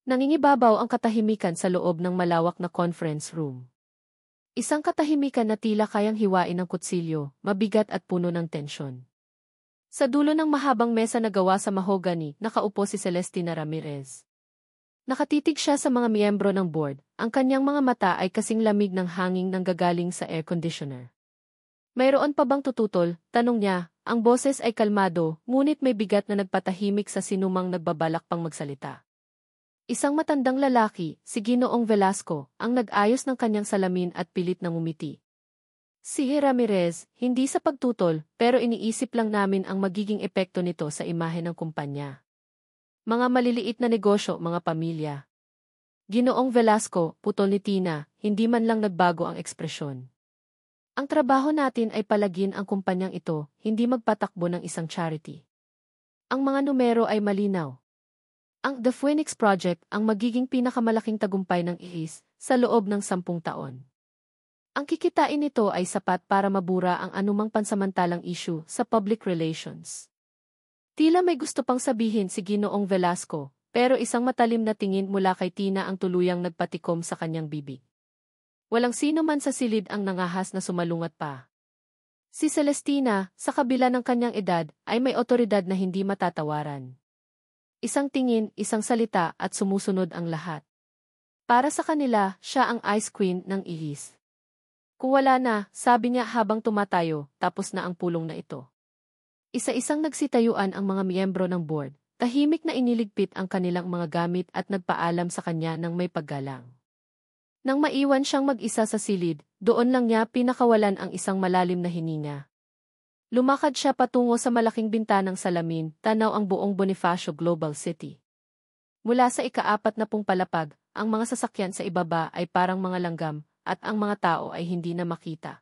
Nangingibabaw ang katahimikan sa loob ng malawak na conference room. Isang katahimikan na tila kayang hiwain ng kutsilyo, mabigat at puno ng tensyon. Sa dulo ng mahabang mesa na gawa sa mahogany, nakaupo si Celestina Ramirez. Nakatitig siya sa mga miyembro ng board, ang kanyang mga mata ay kasing lamig ng hangin nang gagaling sa air conditioner. Mayroon pa bang tututol? Tanong niya, ang boses ay kalmado, ngunit may bigat na nagpatahimik sa sinumang nagbabalak pang magsalita. Isang matandang lalaki, si Ginoong Velasco, ang nag-ayos ng kanyang salamin at pilit na ngumiti. Si Ramirez, hindi sa pagtutol, pero iniisip lang namin ang magiging epekto nito sa imahe ng kumpanya. Mga maliliit na negosyo, mga pamilya. Ginoong Velasco, putol ni Tina, hindi man lang nagbago ang ekspresyon. Ang trabaho natin ay palagin ang kumpanyang ito, hindi magpatakbo ng isang charity. Ang mga numero ay malinaw. Ang The Phoenix Project ang magiging pinakamalaking tagumpay ng IHIS sa loob ng 10 taon. Ang kikitain nito ay sapat para mabura ang anumang pansamantalang issue sa public relations. Tila may gusto pang sabihin si Ginoong Velasco, pero isang matalim na tingin mula kay Tina ang tuluyang nagpatikom sa kanyang bibig. Walang sino man sa silid ang nangahas na sumalungat pa. Si Celestina, sa kabila ng kanyang edad, ay may otoridad na hindi matatawaran. Isang tingin, isang salita at sumusunod ang lahat. Para sa kanila, siya ang Ice Queen ng IHIS. Kung wala na, sabi niya habang tumatayo, tapos na ang pulong na ito. Isa-isang nagsitayuan ang mga miyembro ng board, tahimik na iniligpit ang kanilang mga gamit at nagpaalam sa kanya ng may paggalang. Nang maiwan siyang mag-isa sa silid, doon lang niya pinakawalan ang isang malalim na hininga. Lumakad siya patungo sa malaking bintanang salamin, tanaw ang buong Bonifacio Global City. Mula sa ika-40 palapag, ang mga sasakyan sa ibaba ay parang mga langgam, at ang mga tao ay hindi na makita.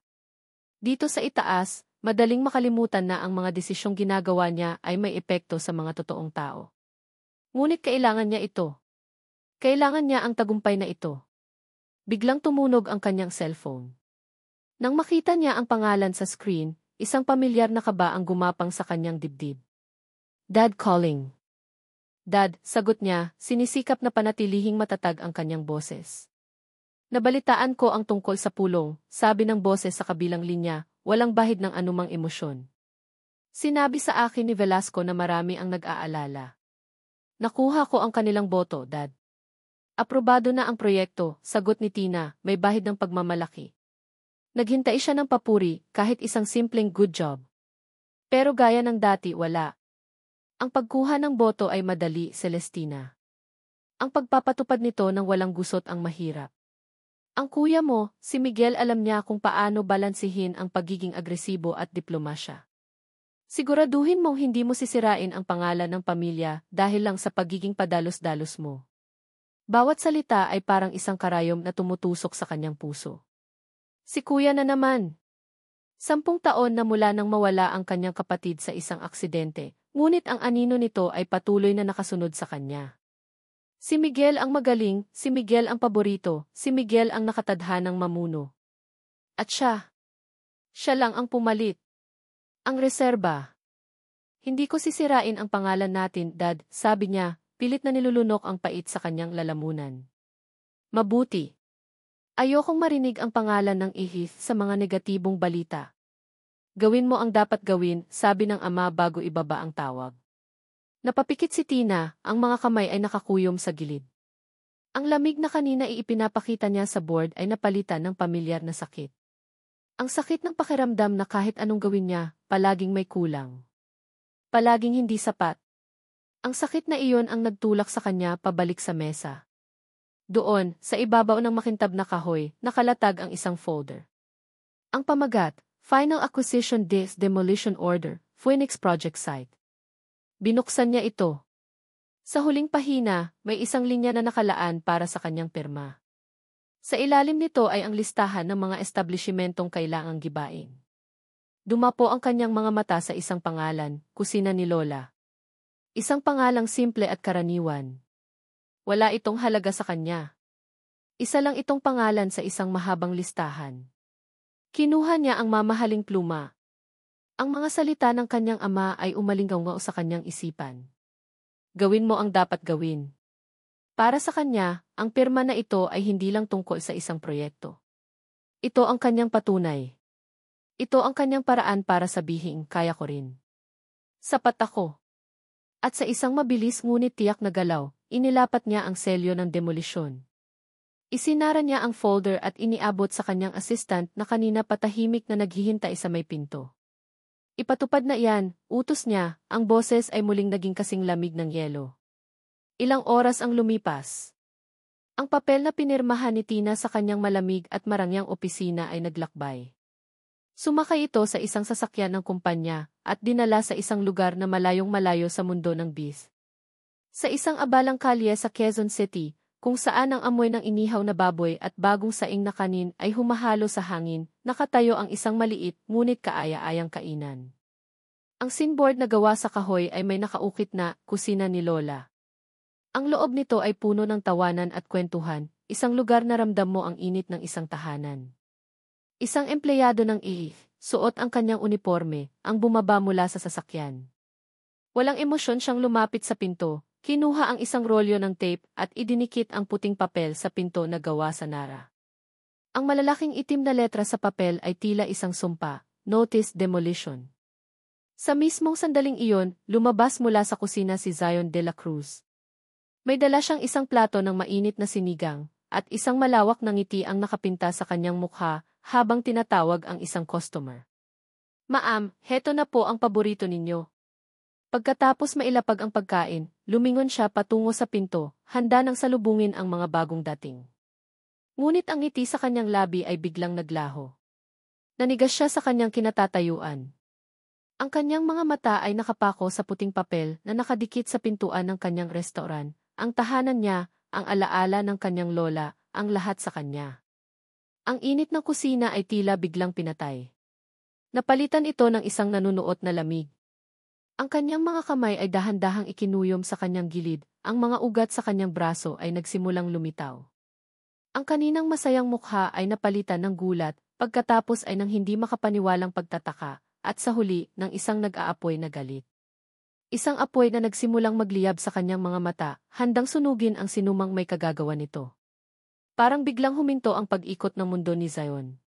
Dito sa itaas, madaling makalimutan na ang mga desisyong ginagawa niya ay may epekto sa mga totoong tao. Ngunit kailangan niya ito. Kailangan niya ang tagumpay na ito. Biglang tumunog ang kanyang cellphone. Nang makita niya ang pangalan sa screen, isang pamilyar na kaba ang gumapang sa kanyang dibdib. Dad calling. Dad, sagot niya, sinisikap na panatilihing matatag ang kanyang boses. Nabalitaan ko ang tungkol sa pulong, sabi ng boses sa kabilang linya, walang bahid ng anumang emosyon. Sinabi sa akin ni Velasco na marami ang nag-aalala. Nakuha ko ang kanilang boto, Dad. Aprobado na ang proyekto, sagot ni Tina, may bahid ng pagmamalaki. Naghintay siya ng papuri, kahit isang simpleng good job. Pero gaya ng dati, wala. Ang pagkuha ng boto ay madali, Celestina. Ang pagpapatupad nito ng walang gusot ang mahirap. Ang kuya mo, si Miguel, alam niya kung paano balansihin ang pagiging agresibo at diplomasya. Siguraduhin mong hindi mo sisirain ang pangalan ng pamilya dahil lang sa pagiging padalos-dalos mo. Bawat salita ay parang isang karayom na tumutusok sa kanyang puso. Si kuya na naman. 10 taon na mula nang mawala ang kanyang kapatid sa isang aksidente, ngunit ang anino nito ay patuloy na nakasunod sa kanya. Si Miguel ang magaling, si Miguel ang paborito, si Miguel ang nakatadhanang mamuno. At siya lang ang pumalit. Ang reserba. Hindi ko sisirain ang pangalan natin, Dad, sabi niya, pilit na nilulunok ang pait sa kanyang lalamunan. Mabuti. Ayokong marinig ang pangalan ng IHIS sa mga negatibong balita. Gawin mo ang dapat gawin, sabi ng ama bago ibaba ang tawag. Napapikit si Tina, ang mga kamay ay nakakuyom sa gilid. Ang lamig na kanina ipinapakita niya sa board ay napalitan ng pamilyar na sakit. Ang sakit ng pakiramdam na kahit anong gawin niya, palaging may kulang. Palaging hindi sapat. Ang sakit na iyon ang nagtulak sa kanya pabalik sa mesa. Doon, sa ibabaw ng makintab na kahoy, nakalatag ang isang folder. Ang pamagat, Final Acquisition Desk Demolition Order, Phoenix Project Site. Binuksan niya ito. Sa huling pahina, may isang linya na nakalaan para sa kanyang pirma. Sa ilalim nito ay ang listahan ng mga establishmentong kailangang gibain. Dumapo ang kanyang mga mata sa isang pangalan, kusina ni Lola. Isang pangalang simple at karaniwan. Wala itong halaga sa kanya. Isa lang itong pangalan sa isang mahabang listahan. Kinuha niya ang mamahaling pluma. Ang mga salita ng kanyang ama ay umalingaw sa kanyang isipan. Gawin mo ang dapat gawin. Para sa kanya, ang pirma na ito ay hindi lang tungkol sa isang proyekto. Ito ang kanyang patunay. Ito ang kanyang paraan para sabihin, kaya ko rin. Sapat ako. At sa isang mabilis ngunit tiyak na galaw, inilapat niya ang selyo ng demolisyon. Isinara niya ang folder at iniabot sa kanyang assistant na kanina patahimik na naghihintay sa may pinto. Ipatupad na iyan, utos niya, ang boses ay muling naging kasing lamig ng yelo. Ilang oras ang lumipas. Ang papel na pinirmahan ni Tina sa kanyang malamig at marangyang opisina ay naglakbay. Sumakay ito sa isang sasakyan ng kumpanya at dinala sa isang lugar na malayong malayo sa mundo ng bis. Sa isang abalang kalye sa Quezon City, kung saan ang amoy ng inihaw na baboy at bagong saing na kanin ay humahalo sa hangin, nakatayo ang isang maliit ngunit kaaya-ayang kainan. Ang sinboard na gawa sa kahoy ay may nakaukit na kusina ni Lola. Ang loob nito ay puno ng tawanan at kwentuhan, isang lugar na ramdam mo ang init ng isang tahanan. Isang empleyado ng suot ang kanyang uniforme, ang bumaba mula sa sasakyan. Walang emosyon siyang lumapit sa pinto, kinuha ang isang rolyo ng tape at idinikit ang puting papel sa pinto na gawa sa nara. Ang malalaking itim na letra sa papel ay tila isang sumpa, Notice Demolition. Sa mismong sandaling iyon, lumabas mula sa kusina si Zion de la Cruz. May dala siyang isang plato ng mainit na sinigang, at isang malawak na ngiti ang nakapinta sa kanyang mukha habang tinatawag ang isang customer. Ma'am, heto na po ang paborito ninyo. Pagkatapos mailapag ang pagkain, lumingon siya patungo sa pinto, handa nang salubungin ang mga bagong dating. Ngunit ang ngiti sa kanyang labi ay biglang naglaho. Nanigas siya sa kanyang kinatatayuan. Ang kanyang mga mata ay nakapako sa puting papel na nakadikit sa pintuan ng kanyang restoran, ang tahanan niya, ang alaala ng kanyang lola, ang lahat sa kanya. Ang init ng kusina ay tila biglang pinatay. Napalitan ito ng isang nanunuot na lamig. Ang kanyang mga kamay ay dahan-dahang ikinuyom sa kanyang gilid, ang mga ugat sa kanyang braso ay nagsimulang lumitaw. Ang kaninang masayang mukha ay napalitan ng gulat, pagkatapos ay ng hindi makapaniwalang pagtataka, at sa huli, ng isang nag-aapoy na galit. Isang apoy na nagsimulang magliyab sa kanyang mga mata, handang sunugin ang sinumang may kagagawa nito. Parang biglang huminto ang pag-ikot ng mundo ni Zion.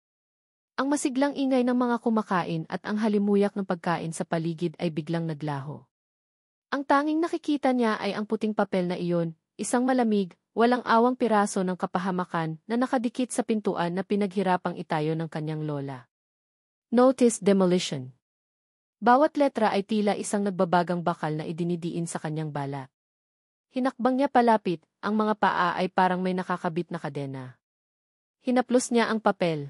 Ang masiglang ingay ng mga kumakain at ang halimuyak ng pagkain sa paligid ay biglang naglaho. Ang tanging nakikita niya ay ang puting papel na iyon, isang malamig, walang awang piraso ng kapahamakan na nakadikit sa pintuan na pinaghirapang itayo ng kanyang lola. Notice Demolition. Bawat letra ay tila isang nagbabagang bakal na idinidiin sa kanyang balat. Hinakbang niya palapit, ang mga paa ay parang may nakakabit na kadena. Hinaplos niya ang papel.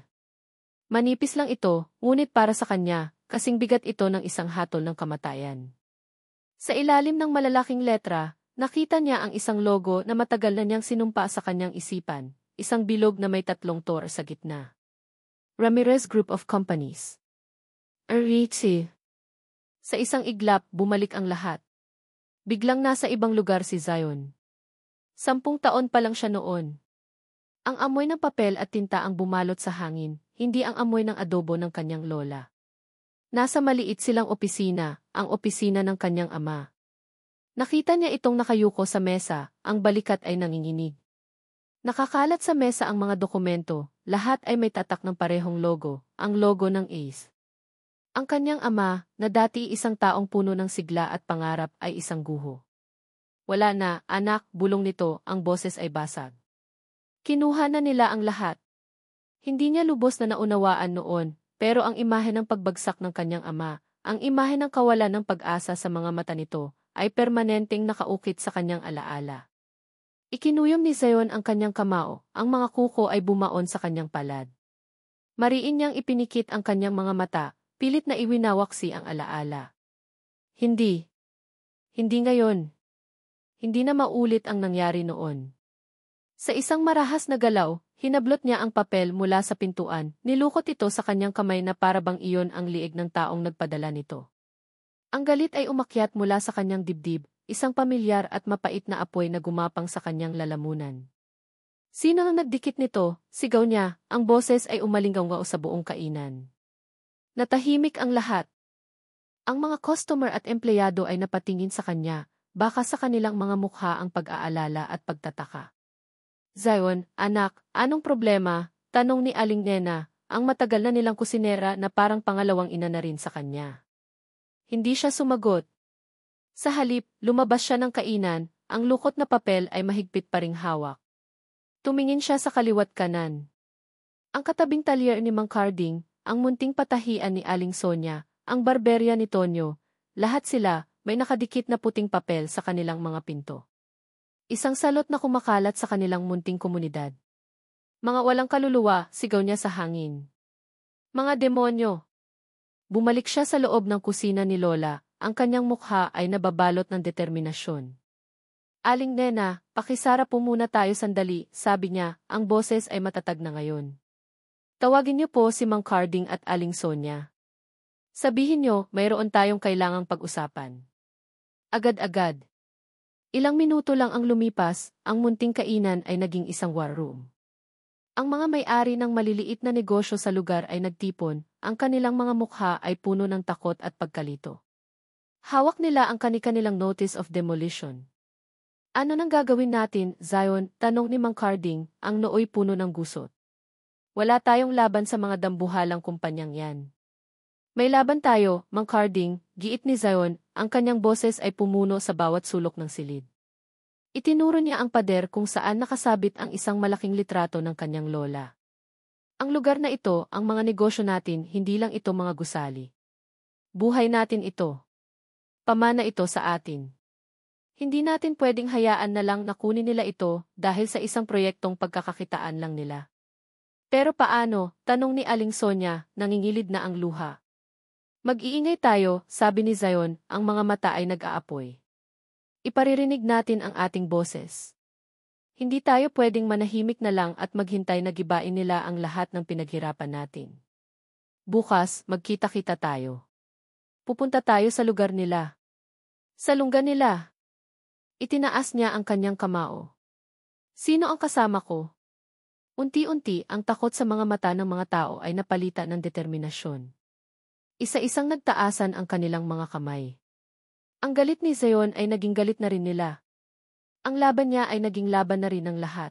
Manipis lang ito, ngunit para sa kanya, kasing bigat ito ng isang hatol ng kamatayan. Sa ilalim ng malalaking letra, nakita niya ang isang logo na matagal na niyang sinumpa sa kanyang isipan, isang bilog na may 3 tor sa gitna. Ramirez Group of Companies. Arichi. Sa isang iglap, bumalik ang lahat. Biglang nasa ibang lugar si Zion. 10 taon pa lang siya noon. Ang amoy ng papel at tinta ang bumalot sa hangin, hindi ang amoy ng adobo ng kanyang lola. Nasa maliit silang opisina, ang opisina ng kanyang ama. Nakita niya itong nakayuko sa mesa, ang balikat ay nanginginig. Nakakalat sa mesa ang mga dokumento, lahat ay may tatak ng parehong logo, ang logo ng ACE. Ang kanyang ama, na dati isang taong puno ng sigla at pangarap, ay isang guho. Wala na, anak, bulong nito, ang boses ay basag. Kinuha na nila ang lahat. Hindi niya lubos na naunawaan noon, pero ang imahe ng pagbagsak ng kanyang ama, ang imahe ng kawalan ng pag-asa sa mga mata nito, ay permanenteng nakaukit sa kanyang alaala. Ikinuyom ni Zion ang kanyang kamao, ang mga kuko ay bumaon sa kanyang palad. Mariin niyang ipinikit ang kanyang mga mata, pilit na iwinawaksi ang alaala. Hindi. Hindi ngayon. Hindi na maulit ang nangyari noon. Sa isang marahas na galaw, hinablot niya ang papel mula sa pintuan, nilukot ito sa kanyang kamay na parabang iyon ang liig ng taong nagpadala nito. Ang galit ay umakyat mula sa kanyang dibdib, isang pamilyar at mapait na apoy na gumapang sa kanyang lalamunan. Sino ang nagdikit nito? Sigaw niya, ang boses ay umalinggaw sa buong kainan. Natahimik ang lahat. Ang mga customer at empleyado ay napatingin sa kanya, baka sa kanilang mga mukha ang pag-aalala at pagtataka. Zion, anak, anong problema? Tanong ni Aling Nena, ang matagal na nilang kusinera na parang pangalawang ina na rin sa kanya. Hindi siya sumagot. Sa halip, lumabas siya ng kainan, ang lukot na papel ay mahigpit pa ring hawak. Tumingin siya sa kaliwat kanan. Ang katabing talyer ni Mang Carding, ang munting patahian ni Aling Sonia, ang barberya ni Tonyo, lahat sila, may nakadikit na puting papel sa kanilang mga pinto. Isang salot na kumakalat sa kanilang munting komunidad. Mga walang kaluluwa, sigaw niya sa hangin. Mga demonyo! Bumalik siya sa loob ng kusina ni Lola, ang kanyang mukha ay nababalot ng determinasyon. Aling Nena, pakisara po muna tayo sandali, sabi niya, ang boses ay matatag na ngayon. Tawagin niyo po si Mang Carding at Aling Sonia. Sabihin niyo, mayroon tayong kailangang pag-usapan. Agad-agad. Ilang minuto lang ang lumipas, ang munting kainan ay naging isang war room. Ang mga may-ari ng maliliit na negosyo sa lugar ay nagtipon, ang kanilang mga mukha ay puno ng takot at pagkalito. Hawak nila ang kani-kanilang notice of demolition. Ano nang gagawin natin, Zion? Tanong ni Mang Carding, ang nooy puno ng gusot. Wala tayong laban sa mga dambuhalang kumpanyang yan. May laban tayo, Mang Carding, giit ni Zion, ang kanyang boses ay pumuno sa bawat sulok ng silid. Itinuro niya ang pader kung saan nakasabit ang isang malaking litrato ng kanyang lola. Ang lugar na ito, ang mga negosyo natin, hindi lang ito mga gusali. Buhay natin ito. Pamana ito sa atin. Hindi natin pwedeng hayaan na lang na kunin nila ito dahil sa isang proyektong pagkakakitaan lang nila. Pero paano? Tanong ni Aling Sonia, nangingilid na ang luha. Mag-iingay tayo, sabi ni Zion, ang mga mata ay nag-aapoy. Iparirinig natin ang ating boses. Hindi tayo pwedeng manahimik na lang at maghintay na gibain nila ang lahat ng pinaghirapan natin. Bukas, magkita-kita tayo. Pupunta tayo sa lugar nila. Sa lungga nila. Itinaas niya ang kanyang kamao. Sino ang kasama ko? Unti-unti, ang takot sa mga mata ng mga tao ay napalitan ng determinasyon. Isa-isang nagtaasan ang kanilang mga kamay. Ang galit ni Zion ay naging galit na rin nila. Ang laban niya ay naging laban na rin ng lahat.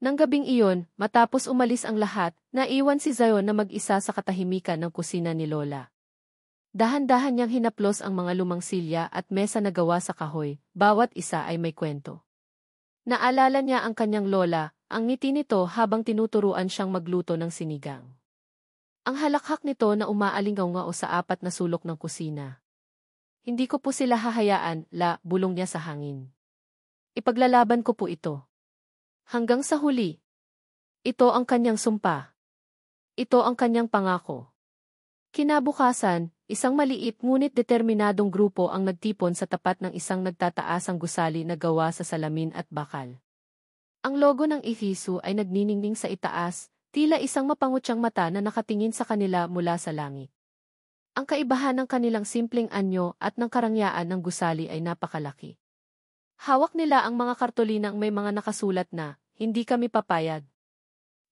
Nang gabing iyon, matapos umalis ang lahat, naiwan si Zion na mag-isa sa katahimikan ng kusina ni Lola. Dahan-dahan niyang hinaplos ang mga lumang silya at mesa na gawa sa kahoy, bawat isa ay may kwento. Naalala niya ang kanyang lola, ang ngiti nito habang tinuturuan siyang magluto ng sinigang. Ang halakhak nito na umaalingaw-ngao sa apat na sulok ng kusina. Hindi ko po sila hahayaan, bulong niya sa hangin. Ipaglalaban ko po ito. Hanggang sa huli. Ito ang kanyang sumpa. Ito ang kanyang pangako. Kinabukasan, isang maliit ngunit determinadong grupo ang nagtipon sa tapat ng isang nagtataasang gusali na gawa sa salamin at bakal. Ang logo ng Ifisu ay nagniningning sa itaas, tila isang mapangutyang mata na nakatingin sa kanila mula sa langit. Ang kaibahan ng kanilang simpleng anyo at ng karangyaan ng gusali ay napakalaki. Hawak nila ang mga kartolinang may mga nakasulat na, hindi kami papayag.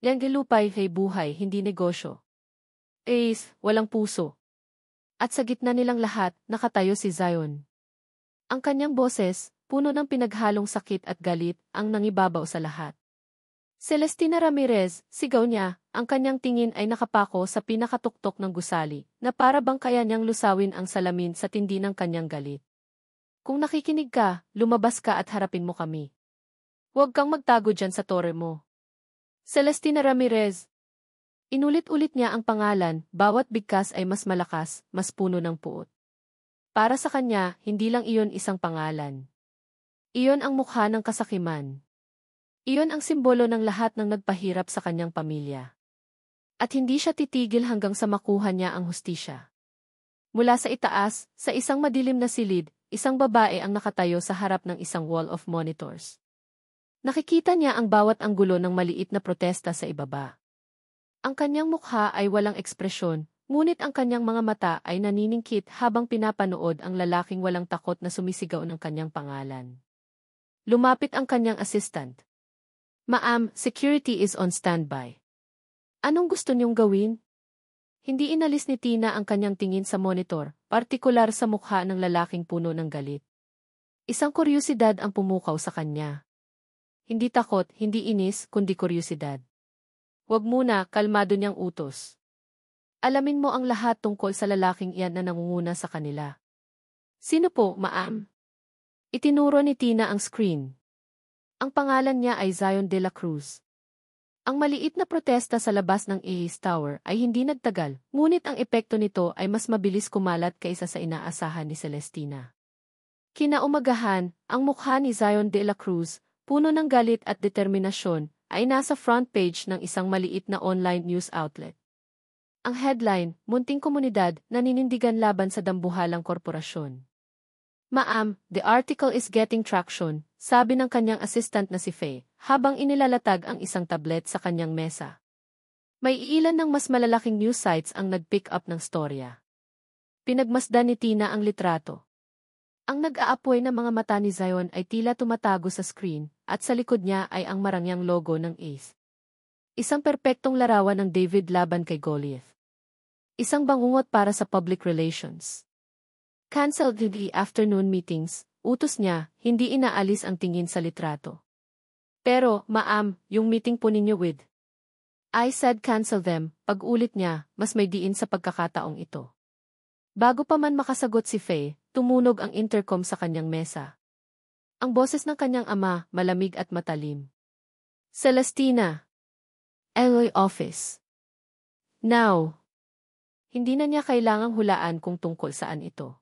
Lengelupay ay buhay, hindi negosyo. Ace, walang puso. At sa gitna nilang lahat, nakatayo si Zion. Ang kanyang boses, puno ng pinaghalong sakit at galit, ang nangibabaw sa lahat. Celestina Ramirez, sigaw niya, ang kanyang tingin ay nakapako sa pinakatuktok ng gusali, na para bang kaya niyang lusawin ang salamin sa tindi ng kanyang galit. Kung nakikinig ka, lumabas ka at harapin mo kami. Huwag kang magtago dyan sa tore mo. Celestina Ramirez. Inulit-ulit niya ang pangalan, bawat bigkas ay mas malakas, mas puno ng puot. Para sa kanya, hindi lang iyon isang pangalan. Iyon ang mukha ng kasakiman. Iyon ang simbolo ng lahat ng nagpahirap sa kanyang pamilya. At hindi siya titigil hanggang sa makuha niya ang hustisya. Mula sa itaas, sa isang madilim na silid, isang babae ang nakatayo sa harap ng isang wall of monitors. Nakikita niya ang bawat anggulo ng maliit na protesta sa ibaba. Ang kanyang mukha ay walang ekspresyon, ngunit ang kanyang mga mata ay naniningkit habang pinapanood ang lalaking walang takot na sumisigaw ng kanyang pangalan. Lumapit ang kanyang assistant. Ma'am, security is on standby. Anong gusto niyong gawin? Hindi inalis ni Tina ang kanyang tingin sa monitor, partikular sa mukha ng lalaking puno ng galit. Isang kuryusidad ang pumukaw sa kanya. Hindi takot, hindi inis, kundi kuryusidad. Huwag muna, kalmado niyang utos. Alamin mo ang lahat tungkol sa lalaking iyan na nangunguna sa kanila. Sino po, ma'am? Itinuro ni Tina ang screen. Ang pangalan niya ay Zion de la Cruz. Ang maliit na protesta sa labas ng Ace Tower ay hindi nagtagal, ngunit ang epekto nito ay mas mabilis kumalat kaysa sa inaasahan ni Celestina. Kinaumagahan, ang mukha ni Zion de la Cruz, puno ng galit at determinasyon, ay nasa front page ng isang maliit na online news outlet. Ang headline, Munting Komunidad, Naninindigan Laban sa Dambuhalang Korporasyon. Ma'am, the article is getting traction, sabi ng kanyang assistant na si Faye, habang inilalatag ang isang tablet sa kanyang mesa. May ilan ng mas malalaking news sites ang nag-pick up ng storya. Pinagmasdan ni Tina ang litrato. Ang nag-aapoy na mga mata ni Zion ay tila tumatago sa screen, at sa likod niya ay ang marangyang logo ng Ace. Isang perpektong larawan ng David laban kay Goliath. Isang bangungot para sa public relations. Cancelled the afternoon meetings, utos niya, hindi inaalis ang tingin sa litrato. Pero, ma'am, yung meeting po ninyo with. I said cancel them, pag-ulit niya, mas may diin sa pagkakataong ito. Bago pa man makasagot si Faye, tumunog ang intercom sa kanyang mesa. Ang boses ng kanyang ama, malamig at matalim. Celestina. LA office. Now. Hindi na niya kailangang hulaan kung tungkol saan ito.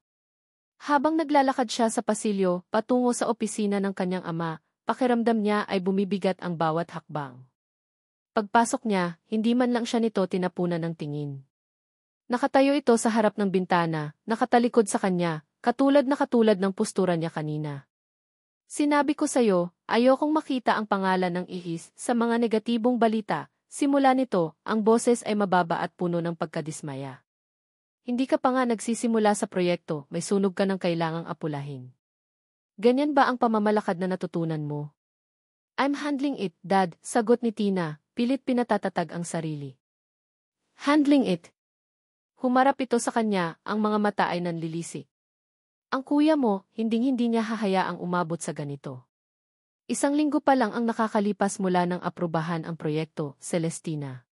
Habang naglalakad siya sa pasilyo, patungo sa opisina ng kanyang ama, pakiramdam niya ay bumibigat ang bawat hakbang. Pagpasok niya, hindi man lang siya nito tinapunan ng tingin. Nakatayo ito sa harap ng bintana, nakatalikod sa kanya, katulad ng postura niya kanina. Sinabi ko sa'yo, ayokong makita ang pangalan ng ihis sa mga negatibong balita. Simula nito, ang boses ay mababa at puno ng pagkadismaya. Hindi ka pa nga nagsisimula sa proyekto, may sunog ka ng kailangang apulahin. Ganyan ba ang pamamalakad na natutunan mo? I'm handling it, Dad, sagot ni Tina, pilit pinatatatag ang sarili. Handling it? Humarap ito sa kanya, ang mga mata ay nanlilisik. Ang kuya mo, hinding-hindi niya hahayaang umabot sa ganito. Isang linggo pa lang ang nakakalipas mula ng aprubahan ang proyekto, Celestina.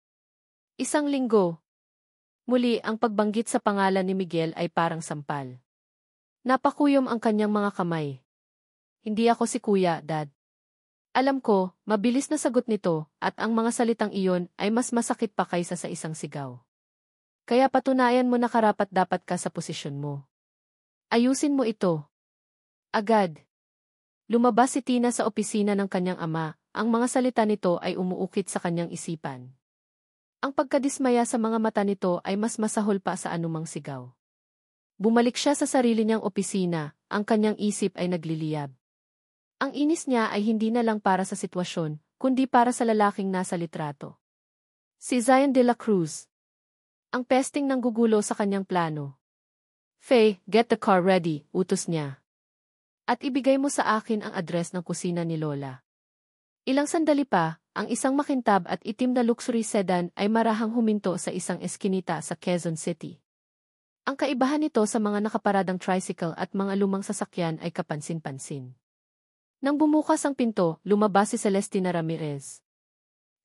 Isang linggo. Muli, ang pagbanggit sa pangalan ni Miguel ay parang sampal. Napakuyom ang kanyang mga kamay. Hindi ako si kuya, Dad. Alam ko, mabilis na sagot nito, at ang mga salitang iyon ay mas masakit pa kaysa sa isang sigaw. Kaya patunayan mo na karapat-dapat ka sa posisyon mo. Ayusin mo ito. Agad. Lumabas si Tina sa opisina ng kanyang ama, ang mga salita nito ay umuukit sa kanyang isipan. Ang pagkadismaya sa mga mata nito ay mas masahol pa sa anumang sigaw. Bumalik siya sa sarili niyang opisina, ang kanyang isip ay nagliliyab. Ang inis niya ay hindi na lang para sa sitwasyon, kundi para sa lalaking nasa litrato. Si Zion de la Cruz. Ang pesting ng gugulo sa kanyang plano. Faye, get the car ready, utos niya. At ibigay mo sa akin ang address ng kusina ni Lola. Ilang sandali pa, ang isang makintab at itim na luxury sedan ay marahang huminto sa isang eskinita sa Quezon City. Ang kaibahan nito sa mga nakaparadang tricycle at mga lumang sasakyan ay kapansin-pansin. Nang bumukas ang pinto, lumabas si Celestina Ramirez.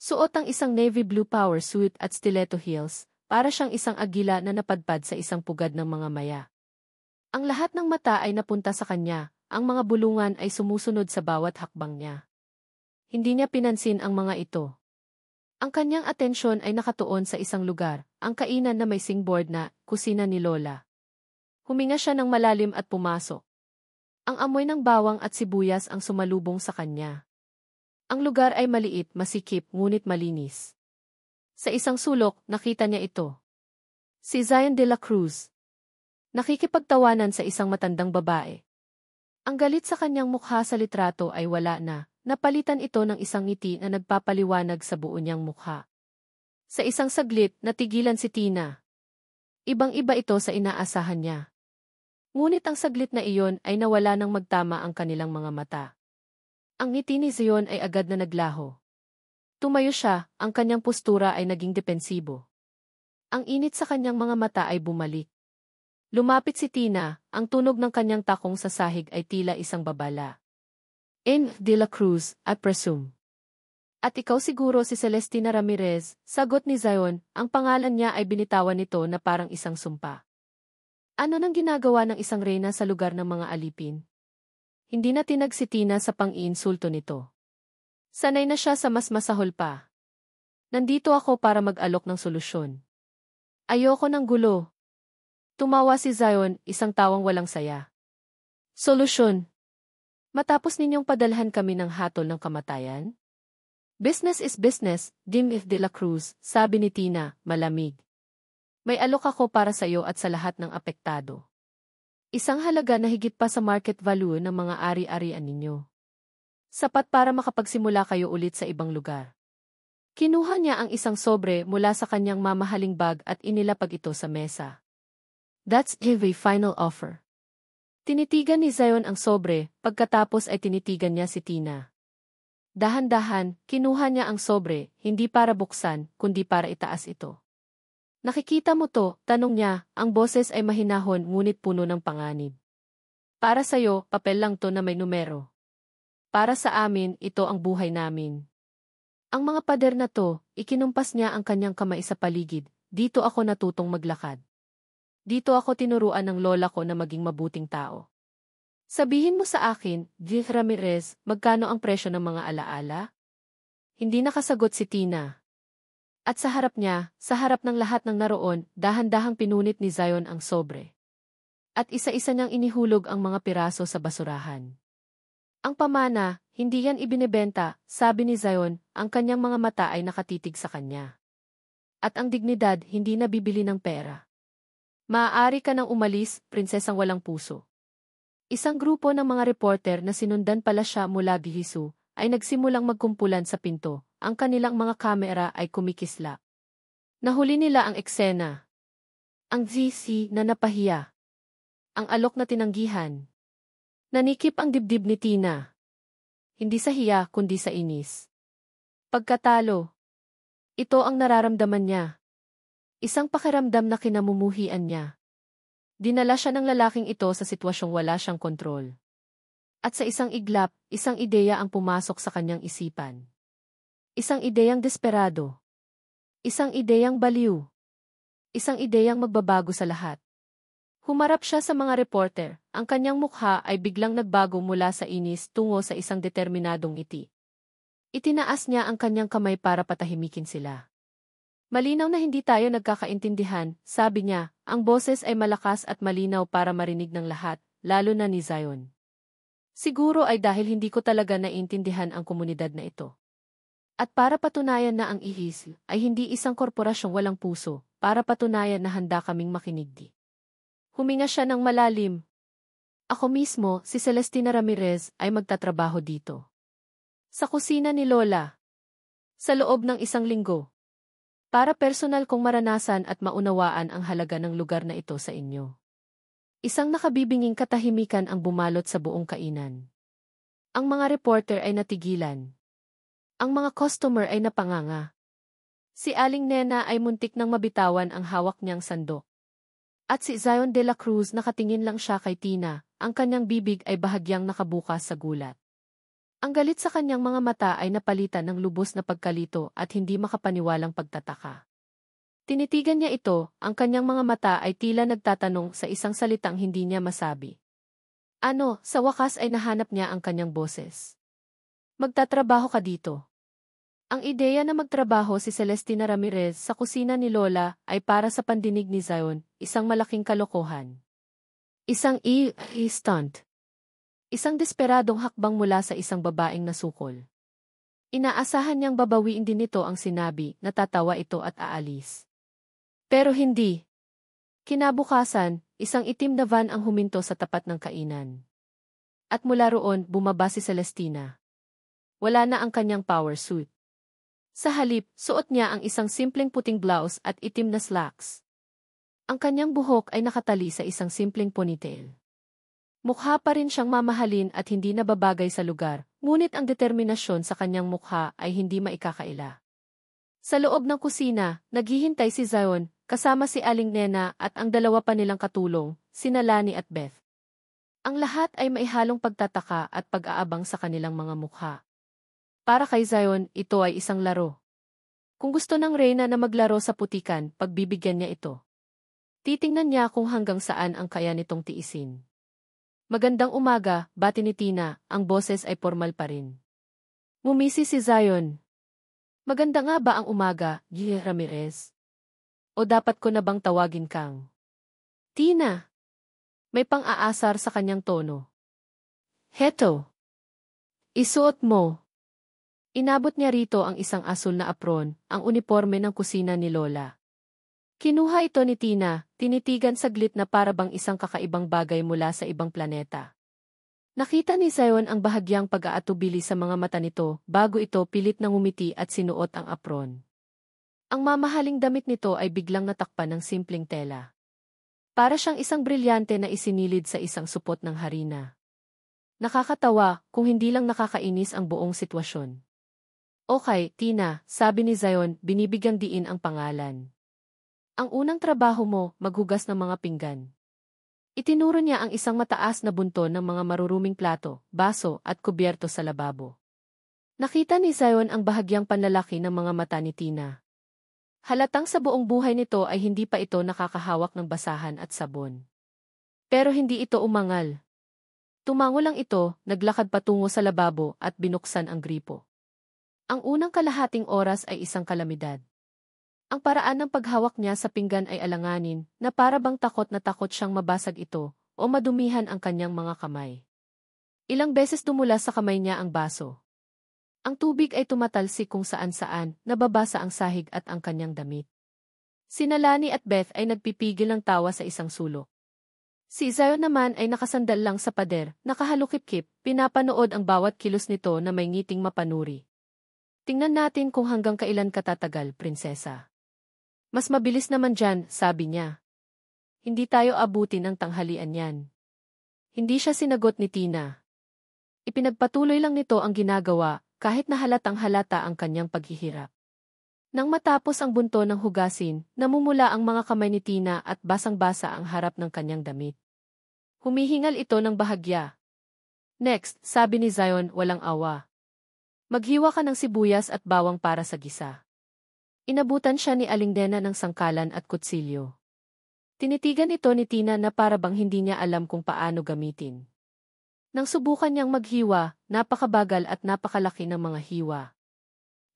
Suot ang isang navy blue power suit at stiletto heels, para siyang isang agila na napadpad sa isang pugad ng mga maya. Ang lahat ng mata ay napunta sa kanya, ang mga bulungan ay sumusunod sa bawat hakbang niya. Hindi niya pinansin ang mga ito. Ang kanyang atensyon ay nakatuon sa isang lugar, ang kainan na may singboard na kusina ni Lola. Huminga siya ng malalim at pumasok. Ang amoy ng bawang at sibuyas ang sumalubong sa kanya. Ang lugar ay maliit, masikip, ngunit malinis. Sa isang sulok, nakita niya ito. Si Zion de la Cruz. Nakikipagtawanan sa isang matandang babae. Ang galit sa kanyang mukha sa litrato ay wala na, napalitan ito ng isang ngiti na nagpapaliwanag sa buo niyang mukha. Sa isang saglit, natigilan si Tina. Ibang-iba ito sa inaasahan niya. Ngunit ang saglit na iyon ay nawala ng magtama ang kanilang mga mata. Ang ngiti ni Zion ay agad na naglaho. Tumayo siya, ang kanyang postura ay naging depensibo. Ang init sa kanyang mga mata ay bumalik. Lumapit si Tina, ang tunog ng kanyang takong sa sahig ay tila isang babala. In de la Cruz, I presume. At ikaw siguro si Celestina Ramirez, sagot ni Zion, ang pangalan niya ay binitawan nito na parang isang sumpa. Ano nang ginagawa ng isang reyna sa lugar ng mga alipin? Hindi na tinag si Tina sa pang-iinsulto nito. Sanay na siya sa mas masahol pa. Nandito ako para mag-alok ng solusyon. Ayoko ng gulo. Tumawa si Zion, isang tawang walang saya. Solusyon. Matapos ninyong padalhan kami ng hatol ng kamatayan? Business is business, Dim de la Cruz, sabi ni Tina, malamig. May alok ako para sa iyo at sa lahat ng apektado. Isang halaga na higit pa sa market value ng mga ari-arian ninyo. Sapat para makapagsimula kayo ulit sa ibang lugar. Kinuha niya ang isang sobre mula sa kanyang mamahaling bag at inilapag ito sa mesa. That's a final offer. Tinitigan ni Zion ang sobre, pagkatapos ay tinitigan niya si Tina. Dahan-dahan, kinuha niya ang sobre, hindi para buksan, kundi para itaas ito. Nakikita mo to, tanong niya, ang boses ay mahinahon ngunit puno ng panganib. Para sa'yo, papel lang to na may numero. Para sa amin, ito ang buhay namin. Ang mga pader na to, ikinumpas niya ang kanyang kamay sa paligid, dito ako natutong maglakad. Dito ako tinuruan ng lola ko na maging mabuting tao. Sabihin mo sa akin, Gil Ramirez, magkano ang presyo ng mga alaala? Hindi nakasagot si Tina. At sa harap niya, sa harap ng lahat ng naroon, dahan-dahang pinunit ni Zion ang sobre. At isa-isa niyang inihulog ang mga piraso sa basurahan. Ang pamana, hindi yan ibinebenta, sabi ni Zion, ang kanyang mga mata ay nakatitig sa kanya. At ang dignidad hindi nabibili ng pera. Maaari ka nang umalis, prinsesang walang puso. Isang grupo ng mga reporter na sinundan pala siya mula Gihisu, ay nagsimulang magkumpulan sa pinto, ang kanilang mga kamera ay kumikislap. Nahuli nila ang eksena. Ang GC na napahiya. Ang alok na tinanggihan. Nanikip ang dibdib ni Tina. Hindi sa hiya kundi sa inis. Pagkatalo. Ito ang nararamdaman niya. Isang pakiramdam na kinamumuhian niya. Dinala siya ng lalaking ito sa sitwasyong wala siyang kontrol. At sa isang iglap, isang ideya ang pumasok sa kanyang isipan. Isang ideyang desperado. Isang ideyang baliw. Isang ideyang magbabago sa lahat. Humarap siya sa mga reporter, ang kanyang mukha ay biglang nagbago mula sa inis tungo sa isang determinadong ngiti. Itinaas niya ang kanyang kamay para patahimikin sila. Malinaw na hindi tayo nagkakaintindihan, sabi niya, ang boses ay malakas at malinaw para marinig ng lahat, lalo na ni Zion. Siguro ay dahil hindi ko talaga naiintindihan ang komunidad na ito. At para patunayan na ang IHIS ay hindi isang korporasyong walang puso, para patunayan na handa kaming makinig. Huminga siya ng malalim. Ako mismo, si Celestina Ramirez, ay magtatrabaho dito. Sa kusina ni Lola. Sa loob ng isang linggo. Para personal kong maranasan at maunawaan ang halaga ng lugar na ito sa inyo. Isang nakabibinging katahimikan ang bumalot sa buong kainan. Ang mga reporter ay natigilan. Ang mga customer ay napanganga. Si Aling Nena ay muntik nang mabitawan ang hawak niyang sandok. At si Zion de la Cruz nakatingin lang siya kay Tina, ang kanyang bibig ay bahagyang nakabukas sa gulat. Ang galit sa kanyang mga mata ay napalitan ng lubos na pagkalito at hindi makapaniwalang pagtataka. Tinitigan niya ito, ang kanyang mga mata ay tila nagtatanong sa isang salitang hindi niya masabi. Ano, sa wakas ay nahanap niya ang kanyang boses. Magtatrabaho ka dito. Ang ideya na magtrabaho si Celestina Ramirez sa kusina ni Lola ay para sa pandinig ni Zion, isang malaking kalokohan. Isang stunt. Isang desperadong hakbang mula sa isang babaeng nasukol. Inaasahan niyang babawiin din nito ang sinabi, natatawa ito at aalis. Pero hindi. Kinabukasan, isang itim na van ang huminto sa tapat ng kainan. At mula roon, bumaba si Celestina. Wala na ang kanyang power suit. Sa halip, suot niya ang isang simpleng puting blouse at itim na slacks. Ang kanyang buhok ay nakatali sa isang simpleng ponytail. Mukha pa rin siyang mamahalin at hindi nababagay sa lugar, ngunit ang determinasyon sa kanyang mukha ay hindi maikakaila. Sa loob ng kusina, naghihintay si Zion, kasama si Aling Nena at ang dalawa pa nilang katulong, sina Lani at Beth. Ang lahat ay maihalong pagtataka at pag-aabang sa kanilang mga mukha. Para kay Zion, ito ay isang laro. Kung gusto ng Reyna na maglaro sa putikan, pagbibigyan niya ito. Titingnan niya kung hanggang saan ang kaya nitong tiisin. Magandang umaga, bati ni Tina, ang boses ay formal pa rin. Ngumisi si Zion. Maganda nga ba ang umaga, Gia Ramirez? O dapat ko na bang tawagin kang Tina? May pang-aasar sa kanyang tono. Heto. Isuot mo. Inabot niya rito ang isang asul na apron, ang uniforme ng kusina ni Lola. Kinuha ito ni Tina, tinitigan saglit na para bang isang kakaibang bagay mula sa ibang planeta. Nakita ni Zion ang bahagyang pag-aatubili sa mga mata nito bago ito pilit na ngumiti at sinuot ang apron. Ang mamahaling damit nito ay biglang natakpan ng simpleng tela. Para siyang isang brilyante na isinilid sa isang supot ng harina. Nakakatawa kung hindi lang nakakainis ang buong sitwasyon. Okay, Tina, sabi ni Zion, binibigyang diin ang pangalan. Ang unang trabaho mo, maghugas ng mga pinggan. Itinuro niya ang isang mataas na bunton ng mga maruruming plato, baso at kubyerto sa lababo. Nakita ni Zion ang bahagyang panlalaki ng mga mata ni Tina. Halatang sa buong buhay nito ay hindi pa ito nakakahawak ng basahan at sabon. Pero hindi ito umangal. Tumango lang ito, naglakad patungo sa lababo at binuksan ang gripo. Ang unang kalahating oras ay isang kalamidad. Ang paraan ng paghawak niya sa pinggan ay alanganin, na para bang takot na takot siyang mabasag ito, o madumihan ang kanyang mga kamay. Ilang beses dumula sa kamay niya ang baso. Ang tubig ay tumatalsik kung saan-saan, nababasa ang sahig at ang kanyang damit. Sina Lani at Beth ay nagpipigil ng tawa sa isang sulok. Si Zion naman ay nakasandal lang sa pader, nakahalukip-kip, pinapanood ang bawat kilos nito na may ngiting mapanuri. Tingnan natin kung hanggang kailan katatagal, prinsesa. Mas mabilis naman dyan, sabi niya. Hindi tayo abutin ng tanghalian yan. Hindi siya sinagot ni Tina. Ipinagpatuloy lang nito ang ginagawa, kahit na halatang halata ang kanyang paghihirap. Nang matapos ang bunto ng hugasin, namumula ang mga kamay ni Tina at basang-basa ang harap ng kanyang damit. Humihingal ito ng bahagya. Next, sabi ni Zion, walang awa. Maghiwa ka ng sibuyas at bawang para sa gisa. Inabutan siya ni Aling Nena ng sangkalan at kutsilyo. Tinitigan ito ni Tina na para bang hindi niya alam kung paano gamitin. Nang subukan niyang maghiwa, napakabagal at napakalaki ng mga hiwa.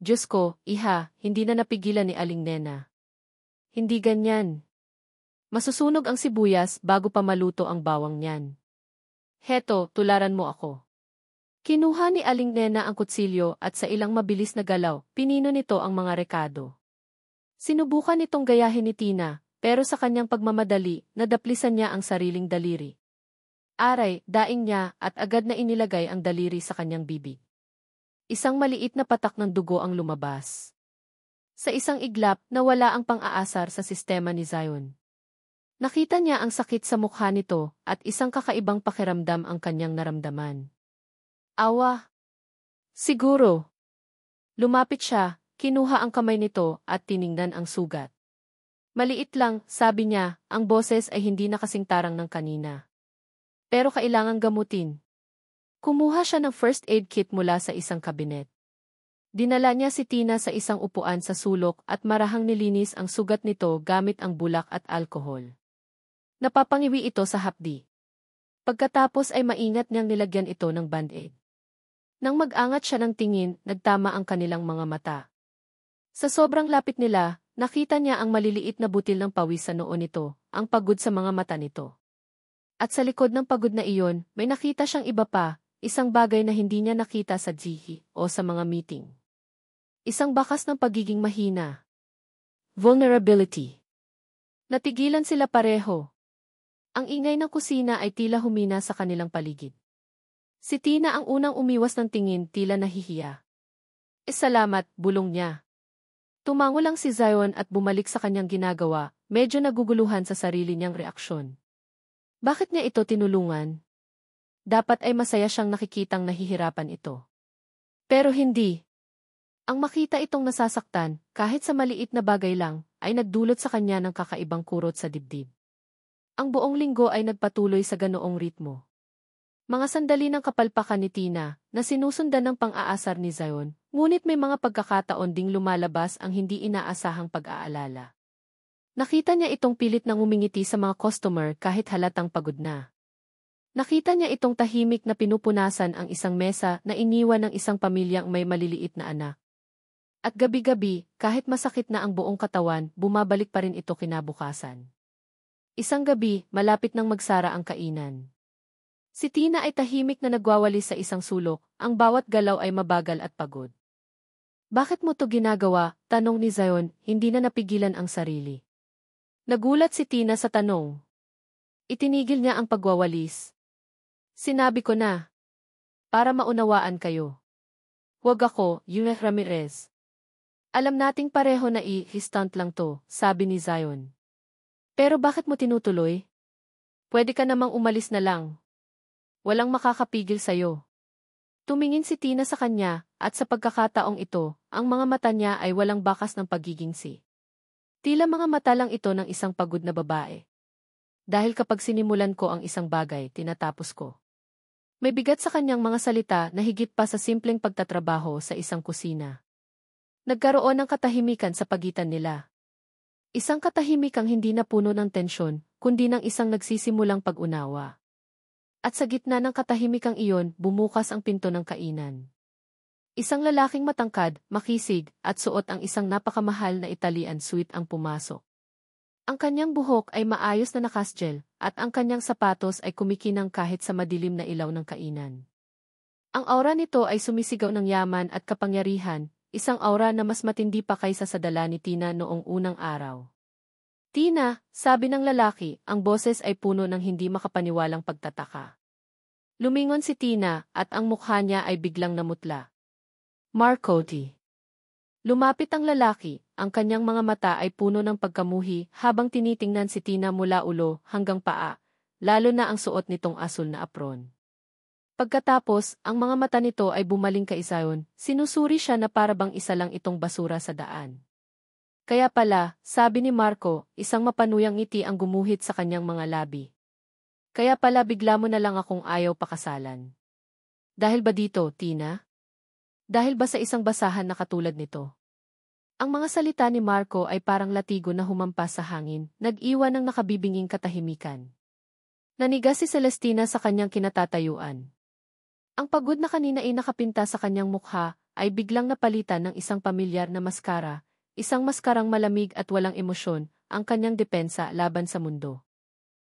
Diyos ko, iha, hindi na napigilan ni Aling Nena. Hindi ganyan. Masusunog ang sibuyas bago pa maluto ang bawang niyan. Heto, tularan mo ako. Kinuha ni Aling Nena ang kutsilyo at sa ilang mabilis na galaw, pinino nito ang mga rekado. Sinubukan nitong gayahin ni Tina, pero sa kanyang pagmamadali, nadaplisan niya ang sariling daliri. Aray, daing niya at agad na inilagay ang daliri sa kanyang bibig. Isang maliit na patak ng dugo ang lumabas. Sa isang iglap, nawala ang pang-aasar sa sistema ni Zion. Nakita niya ang sakit sa mukha nito at isang kakaibang pakiramdam ang kanyang naramdaman. Awa. Siguro. Lumapit siya, kinuha ang kamay nito at tiningnan ang sugat. Maliit lang, sabi niya, ang boses ay hindi na kasing tarang ng kanina. Pero kailangang gamutin. Kumuha siya ng first aid kit mula sa isang kabinet. Dinala niya si Tina sa isang upuan sa sulok at marahang nilinis ang sugat nito gamit ang bulak at alkohol. Napapangiwi ito sa hapdi. Pagkatapos ay maingat niyang nilagyan ito ng band-aid. Nang mag-angat siya ng tingin, nagtama ang kanilang mga mata. Sa sobrang lapit nila, nakita niya ang maliliit na butil ng pawis sa noo nito, ang pagod sa mga mata nito. At sa likod ng pagod na iyon, may nakita siyang iba pa, isang bagay na hindi niya nakita sa GH o sa mga meeting. Isang bakas ng pagiging mahina. Vulnerability. Natigilan sila pareho. Ang ingay ng kusina ay tila humina sa kanilang paligid. Si Tina ang unang umiwas ng tingin, tila nahihiya. Salamat, bulong niya. Tumango lang si Zion at bumalik sa kanyang ginagawa, medyo naguguluhan sa sarili niyang reaksyon. Bakit niya ito tinulungan? Dapat ay masaya siyang nakikitang nahihirapan ito. Pero hindi. Ang makita itong nasasaktan, kahit sa maliit na bagay lang, ay nagdulot sa kanya ng kakaibang kurot sa dibdib. Ang buong linggo ay nagpatuloy sa ganoong ritmo. Mga sandali ng kapalpakan ni Tina na sinusundan ng pang-aasar ni Zion, ngunit may mga pagkakataon ding lumalabas ang hindi inaasahang pag-aalala. Nakita niya itong pilit nang umingiti sa mga customer kahit halatang pagod na. Nakita niya itong tahimik na pinupunasan ang isang mesa na iniwan ng isang pamilyang may maliliit na anak. At gabi-gabi, kahit masakit na ang buong katawan, bumabalik pa rin ito kinabukasan. Isang gabi, malapit nang magsara ang kainan. Si Tina ay tahimik na nagwawalis sa isang sulok, ang bawat galaw ay mabagal at pagod. Bakit mo to ginagawa? Tanong ni Zion, hindi na napigilan ang sarili. Nagulat si Tina sa tanong. Itinigil niya ang pagwawalis. Sinabi ko na. Para maunawaan kayo. Huwag ako, Yuneh Ramirez. Alam nating pareho na i-stunt lang to, sabi ni Zion. Pero bakit mo tinutuloy? Pwede ka namang umalis na lang. Walang makakapigil sa'yo. Tumingin si Tina sa kanya, at sa pagkakataong ito, ang mga mata niya ay walang bakas ng pagigingsi. Tila mga mata lang ito ng isang pagod na babae. Dahil kapag sinimulan ko ang isang bagay, tinatapos ko. May bigat sa kanyang mga salita na higit pa sa simpleng pagtatrabaho sa isang kusina. Nagkaroon ng katahimikan sa pagitan nila. Isang katahimikang hindi na puno ng tensyon, kundi ng isang nagsisimulang pag-unawa. At sa gitna ng katahimikang iyon, bumukas ang pinto ng kainan. Isang lalaking matangkad, makisig, at suot ang isang napakamahal na Italian suite ang pumasok. Ang kanyang buhok ay maayos na nakasgel, at ang kanyang sapatos ay kumikinang kahit sa madilim na ilaw ng kainan. Ang aura nito ay sumisigaw ng yaman at kapangyarihan, isang aura na mas matindi pa kaysa sa dala ni Tina noong unang araw. Tina, sabi ng lalaki, ang boses ay puno ng hindi makapaniwalang pagtataka. Lumingon si Tina at ang mukha niya ay biglang namutla. Marco T. Lumapit ang lalaki, ang kanyang mga mata ay puno ng pagkamuhi habang tinitingnan si Tina mula ulo hanggang paa, lalo na ang suot nitong asul na apron. Pagkatapos, ang mga mata nito ay bumaling kay Zion, sinusuri siya na parabang isa lang itong basura sa daan. Kaya pala, sabi ni Marco, isang mapanuyang ngiti ang gumuhit sa kanyang mga labi. Kaya pala bigla mo na lang akong ayaw pakasalan. Dahil ba dito, Tina? Dahil ba sa isang basahan na katulad nito? Ang mga salita ni Marco ay parang latigo na humampas sa hangin, nag-iwan ng nakabibinging katahimikan. Nanigas si Celestina sa kanyang kinatatayuan. Ang pagod na kanina ay nakapinta sa kanyang mukha, ay biglang napalitan ng isang pamilyar na maskara, isang maskarang malamig at walang emosyon, ang kanyang depensa laban sa mundo.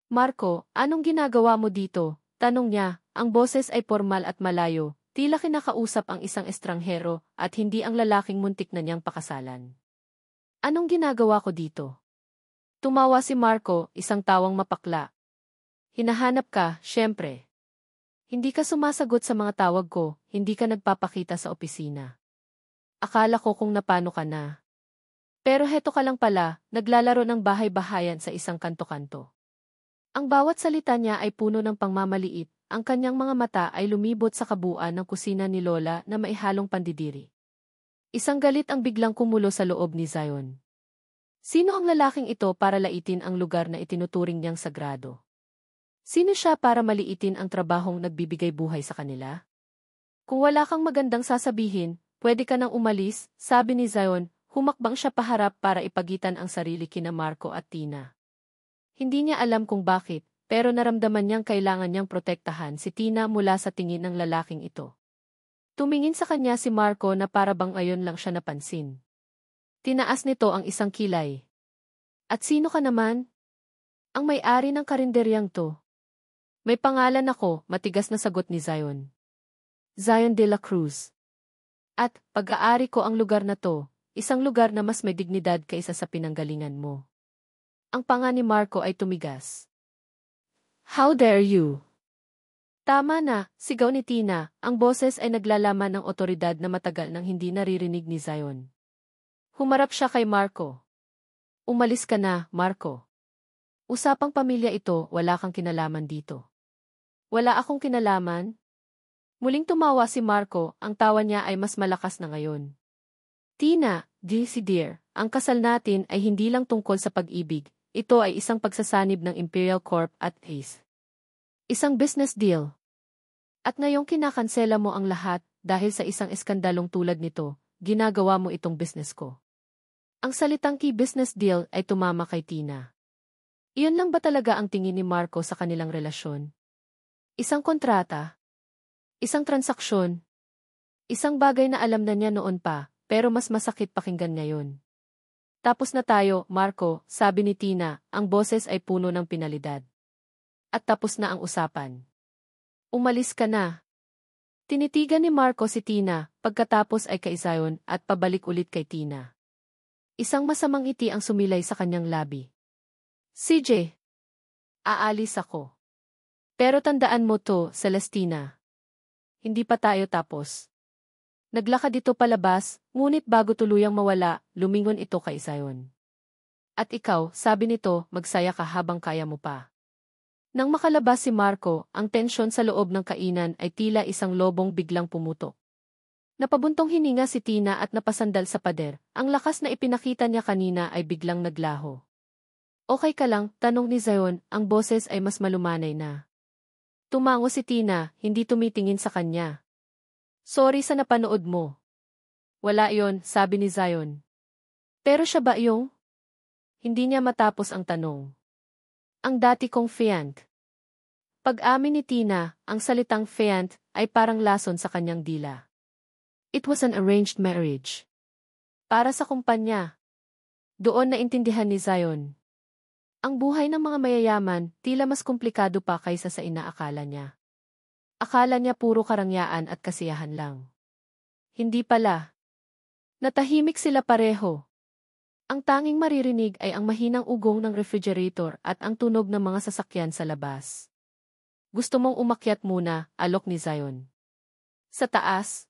Marco, anong ginagawa mo dito? Tanong niya, ang boses ay formal at malayo. Tila kinakausap ang isang estranghero at hindi ang lalaking muntik na niyang pakasalan. Anong ginagawa ko dito? Tumawa si Marco, isang tawang mapakla. Hinahanap ka, syempre. Hindi ka sumasagot sa mga tawag ko, hindi ka nagpapakita sa opisina. Akala ko kung napano ka na. Pero heto ka lang pala, naglalaro ng bahay-bahayan sa isang kanto-kanto. Ang bawat salita niya ay puno ng pangmamaliit. Ang kanyang mga mata ay lumibot sa kabuuan ng kusina ni Lola na maihalong pandidiri. Isang galit ang biglang kumulo sa loob ni Zion. Sino ang lalaking ito para laitin ang lugar na itinuturing niyang sagrado? Sino siya para maliitin ang trabahong nagbibigay buhay sa kanila? Kung wala kang magandang sasabihin, pwede ka nang umalis, sabi ni Zion, humakbang siya paharap para ipagitan ang sarili kina Marco at Tina. Hindi niya alam kung bakit. Pero naramdaman niyang kailangan niyang protektahan si Tina mula sa tingin ng lalaking ito. Tumingin sa kanya si Marco na parabang ayon lang siya napansin. Tinaas nito ang isang kilay. At sino ka naman? Ang may-ari ng karinderyang to. May pangalan ako, matigas na sagot ni Zion. Zion de la Cruz. At, pag-aari ko ang lugar na to, isang lugar na mas may dignidad kaysa sa pinanggalingan mo. Ang panga ni Marco ay tumigas. How dare you? Tama na, sigaw ni Tina, ang boses ay naglalaman ng otoridad na matagal nang hindi naririnig ni Zion. Humarap siya kay Marco. Umalis ka na, Marco. Usapang pamilya ito, wala kang kinalaman dito. Wala akong kinalaman? Muling tumawa si Marco, ang tawa niya ay mas malakas na ngayon. Tina, dear, ang kasal natin ay hindi lang tungkol sa pag-ibig, ito ay isang pagsasanib ng Imperial Corp at Ace. Isang business deal. At ngayong kinakansela mo ang lahat dahil sa isang eskandalong tulad nito, ginagawa mo itong business ko. Ang salitang key business deal ay tumama kay Tina. Iyon lang ba talaga ang tingin ni Marco sa kanilang relasyon? Isang kontrata? Isang transaksyon? Isang bagay na alam na niya noon pa, pero mas masakit pakinggan ngayon. Tapos na tayo, Marco, sabi ni Tina, ang boses ay puno ng pinalidad. At tapos na ang usapan. Umalis ka na. Tinitigan ni Marco si Tina, pagkatapos ay kay Zion at pabalik ulit kay Tina. Isang masamang ngiti ang sumilay sa kanyang labi. CJ, aalis ako. Pero tandaan mo to, Celestina. Hindi pa tayo tapos. Naglakad ito palabas, ngunit bago tuluyang mawala, lumingon ito kay Zion. At ikaw, sabi nito, magsaya ka habang kaya mo pa. Nang makalabas si Marco, ang tensyon sa loob ng kainan ay tila isang lobong biglang pumutok. Napabuntong hininga si Tina at napasandal sa pader, ang lakas na ipinakita niya kanina ay biglang naglaho. Okay ka lang, tanong ni Zion, ang boses ay mas malumanay na. Tumango si Tina, hindi tumitingin sa kanya. Sorry sa napanood mo. Wala yon, sabi ni Zion. Pero siya ba yung? Hindi niya matapos ang tanong. Ang dati kong fiant. Pag-amin ni Tina, ang salitang fiant ay parang lason sa kanyang dila. It was an arranged marriage. Para sa kumpanya. Doon naintindihan ni Zion. Ang buhay ng mga mayayaman, tila mas komplikado pa kaysa sa inaakala niya. Akala niya puro karangyaan at kasiyahan lang. Hindi pala. Natahimik sila pareho. Ang tanging maririnig ay ang mahinang ugong ng refrigerator at ang tunog ng mga sasakyan sa labas. Gusto mong umakyat muna, alok ni Zion. Sa taas?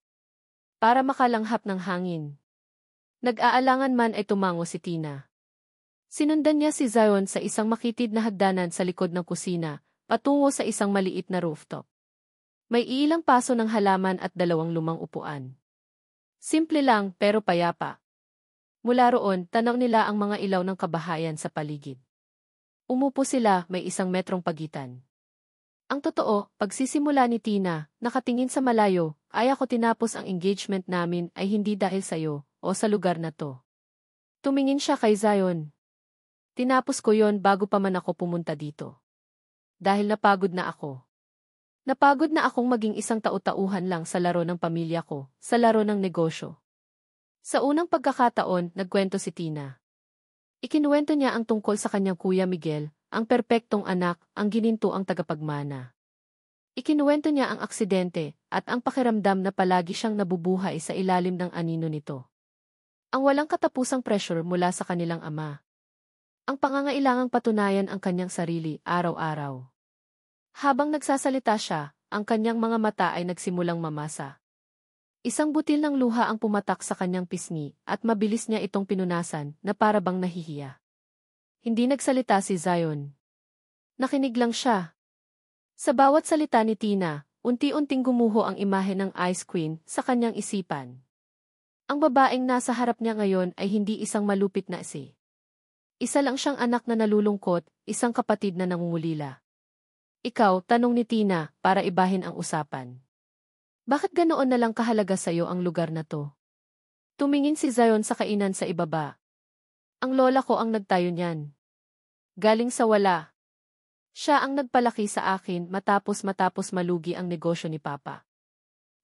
Para makalanghap ng hangin. Nag-aalangan man ay tumango si Tina. Sinundan niya si Zion sa isang makitid na hagdanan sa likod ng kusina, patungo sa isang maliit na rooftop. May ilang paso ng halaman at dalawang lumang upuan. Simple lang pero payapa. Mula roon, tanaw nila ang mga ilaw ng kabahayan sa paligid. Umupo sila, may 1 metrong pagitan. Ang totoo, pagsisimula ni Tina, nakatingin sa malayo, ay ako tinapos ang engagement namin ay hindi dahil sayo, o sa lugar na to. Tumingin siya kay Zion. Tinapos ko yon bago pa man ako pumunta dito. Dahil napagod na ako. Napagod na akong maging isang tau-tauhan lang sa laro ng pamilya ko, sa laro ng negosyo. Sa unang pagkakataon, nagkwento si Tina. Ikinuwento niya ang tungkol sa kanyang kuya Miguel, ang perpektong anak, ang gininto ang tagapagmana. Ikinuwento niya ang aksidente, at ang pakiramdam na palagi siyang nabubuhay sa ilalim ng anino nito. Ang walang katapusang pressure mula sa kanilang ama. Ang pangangailangang patunayan ang kanyang sarili araw-araw. Habang nagsasalita siya, ang kanyang mga mata ay nagsimulang mamasa. Isang butil ng luha ang pumatak sa kanyang pisngi at mabilis niya itong pinunasan na para bang nahihiya. Hindi nagsalita si Zion. Nakinig lang siya. Sa bawat salita ni Tina, unti-unting gumuho ang imahe ng Ice Queen sa kanyang isipan. Ang babaeng nasa harap niya ngayon ay hindi isang malupit na isi. Isa lang siyang anak na nalulungkot, isang kapatid na nangungulila. Ikaw, tanong ni Tina, para ibahin ang usapan. Bakit ganoon na lang kahalaga sa'yo ang lugar na to? Tumingin si Zion sa kainan sa ibaba. Ang lola ko ang nagtayo niyan. Galing sa wala. Siya ang nagpalaki sa akin matapos malugi ang negosyo ni Papa.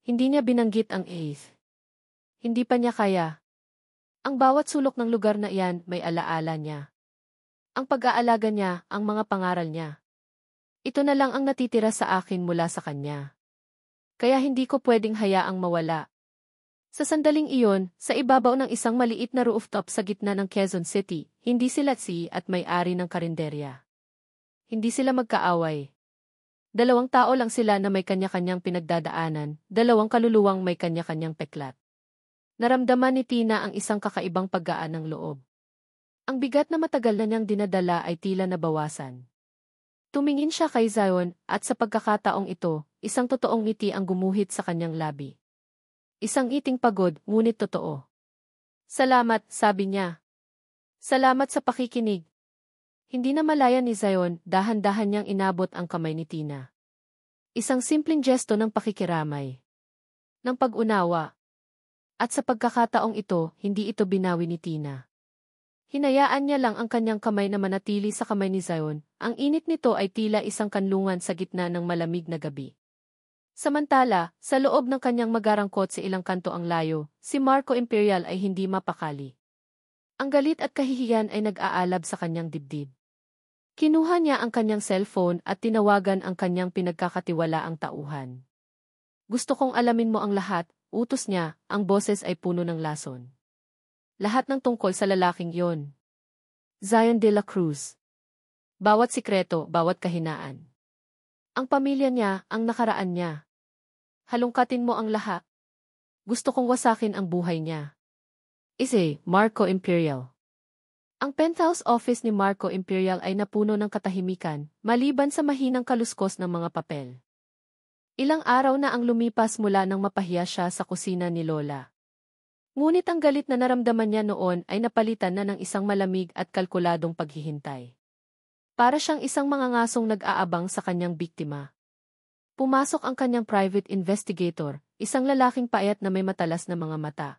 Hindi niya binanggit ang eighth. Hindi pa niya kaya. Ang bawat sulok ng lugar na iyan may alaala niya. Ang pag-aalaga niya, ang mga pangaral niya. Ito na lang ang natitira sa akin mula sa kanya. Kaya hindi ko pwedeng hayaang mawala. Sa sandaling iyon, sa ibabaw ng isang maliit na rooftop sa gitna ng Quezon City, hindi sila si at may-ari ng karinderya. Hindi sila magkaaway. 2 tao lang sila na may kanya-kanyang pinagdadaanan, 2 kaluluwang may kanya-kanyang peklat. Naramdaman ni Tina ang isang kakaibang paggaan ng loob. Ang bigat na matagal na niyang dinadala ay tila nabawasan. Tumingin siya kay Zion at sa pagkakataong ito, isang totoong ngiti ang gumuhit sa kanyang labi. Isang ngiting pagod, ngunit totoo. Salamat, sabi niya. Salamat sa pakikinig. Hindi na malaya ni Zion, dahan-dahan niyang inabot ang kamay ni Tina. Isang simpleng gesto ng pakikiramay, ng pag-unawa. At sa pagkakataong ito, hindi ito binawi ni Tina. Hinayaan niya lang ang kanyang kamay na manatili sa kamay ni Zion. Ang init nito ay tila isang kanlungan sa gitna ng malamig na gabi. Samantala, sa loob ng kanyang magarangkot sa ilang kanto ang layo, si Marco Imperial ay hindi mapakali. Ang galit at kahihiyan ay nag-aalab sa kanyang dibdib. Kinuha niya ang kanyang cellphone at tinawagan ang kanyang pinagkakatiwalaang tauhan. Gusto kong alamin mo ang lahat, utos niya, ang boses ay puno ng lason. Lahat ng tungkol sa lalaking yon. Zion de la Cruz. Bawat sikreto, bawat kahinaan. Ang pamilya niya, ang nakaraan niya. Halungkatin mo ang lahat. Gusto kong wasakin ang buhay niya. Marco Imperial. Ang penthouse office ni Marco Imperial ay napuno ng katahimikan, maliban sa mahinang kaluskos ng mga papel. Ilang araw na ang lumipas mula nang mapahiya siya sa kusina ni Lola. Ngunit ang galit na naramdaman niya noon ay napalitan na ng isang malamig at kalkuladong paghihintay. Para siyang isang mangangasong nag-aabang sa kanyang biktima. Pumasok ang kanyang private investigator, isang lalaking payat na may matalas na mga mata.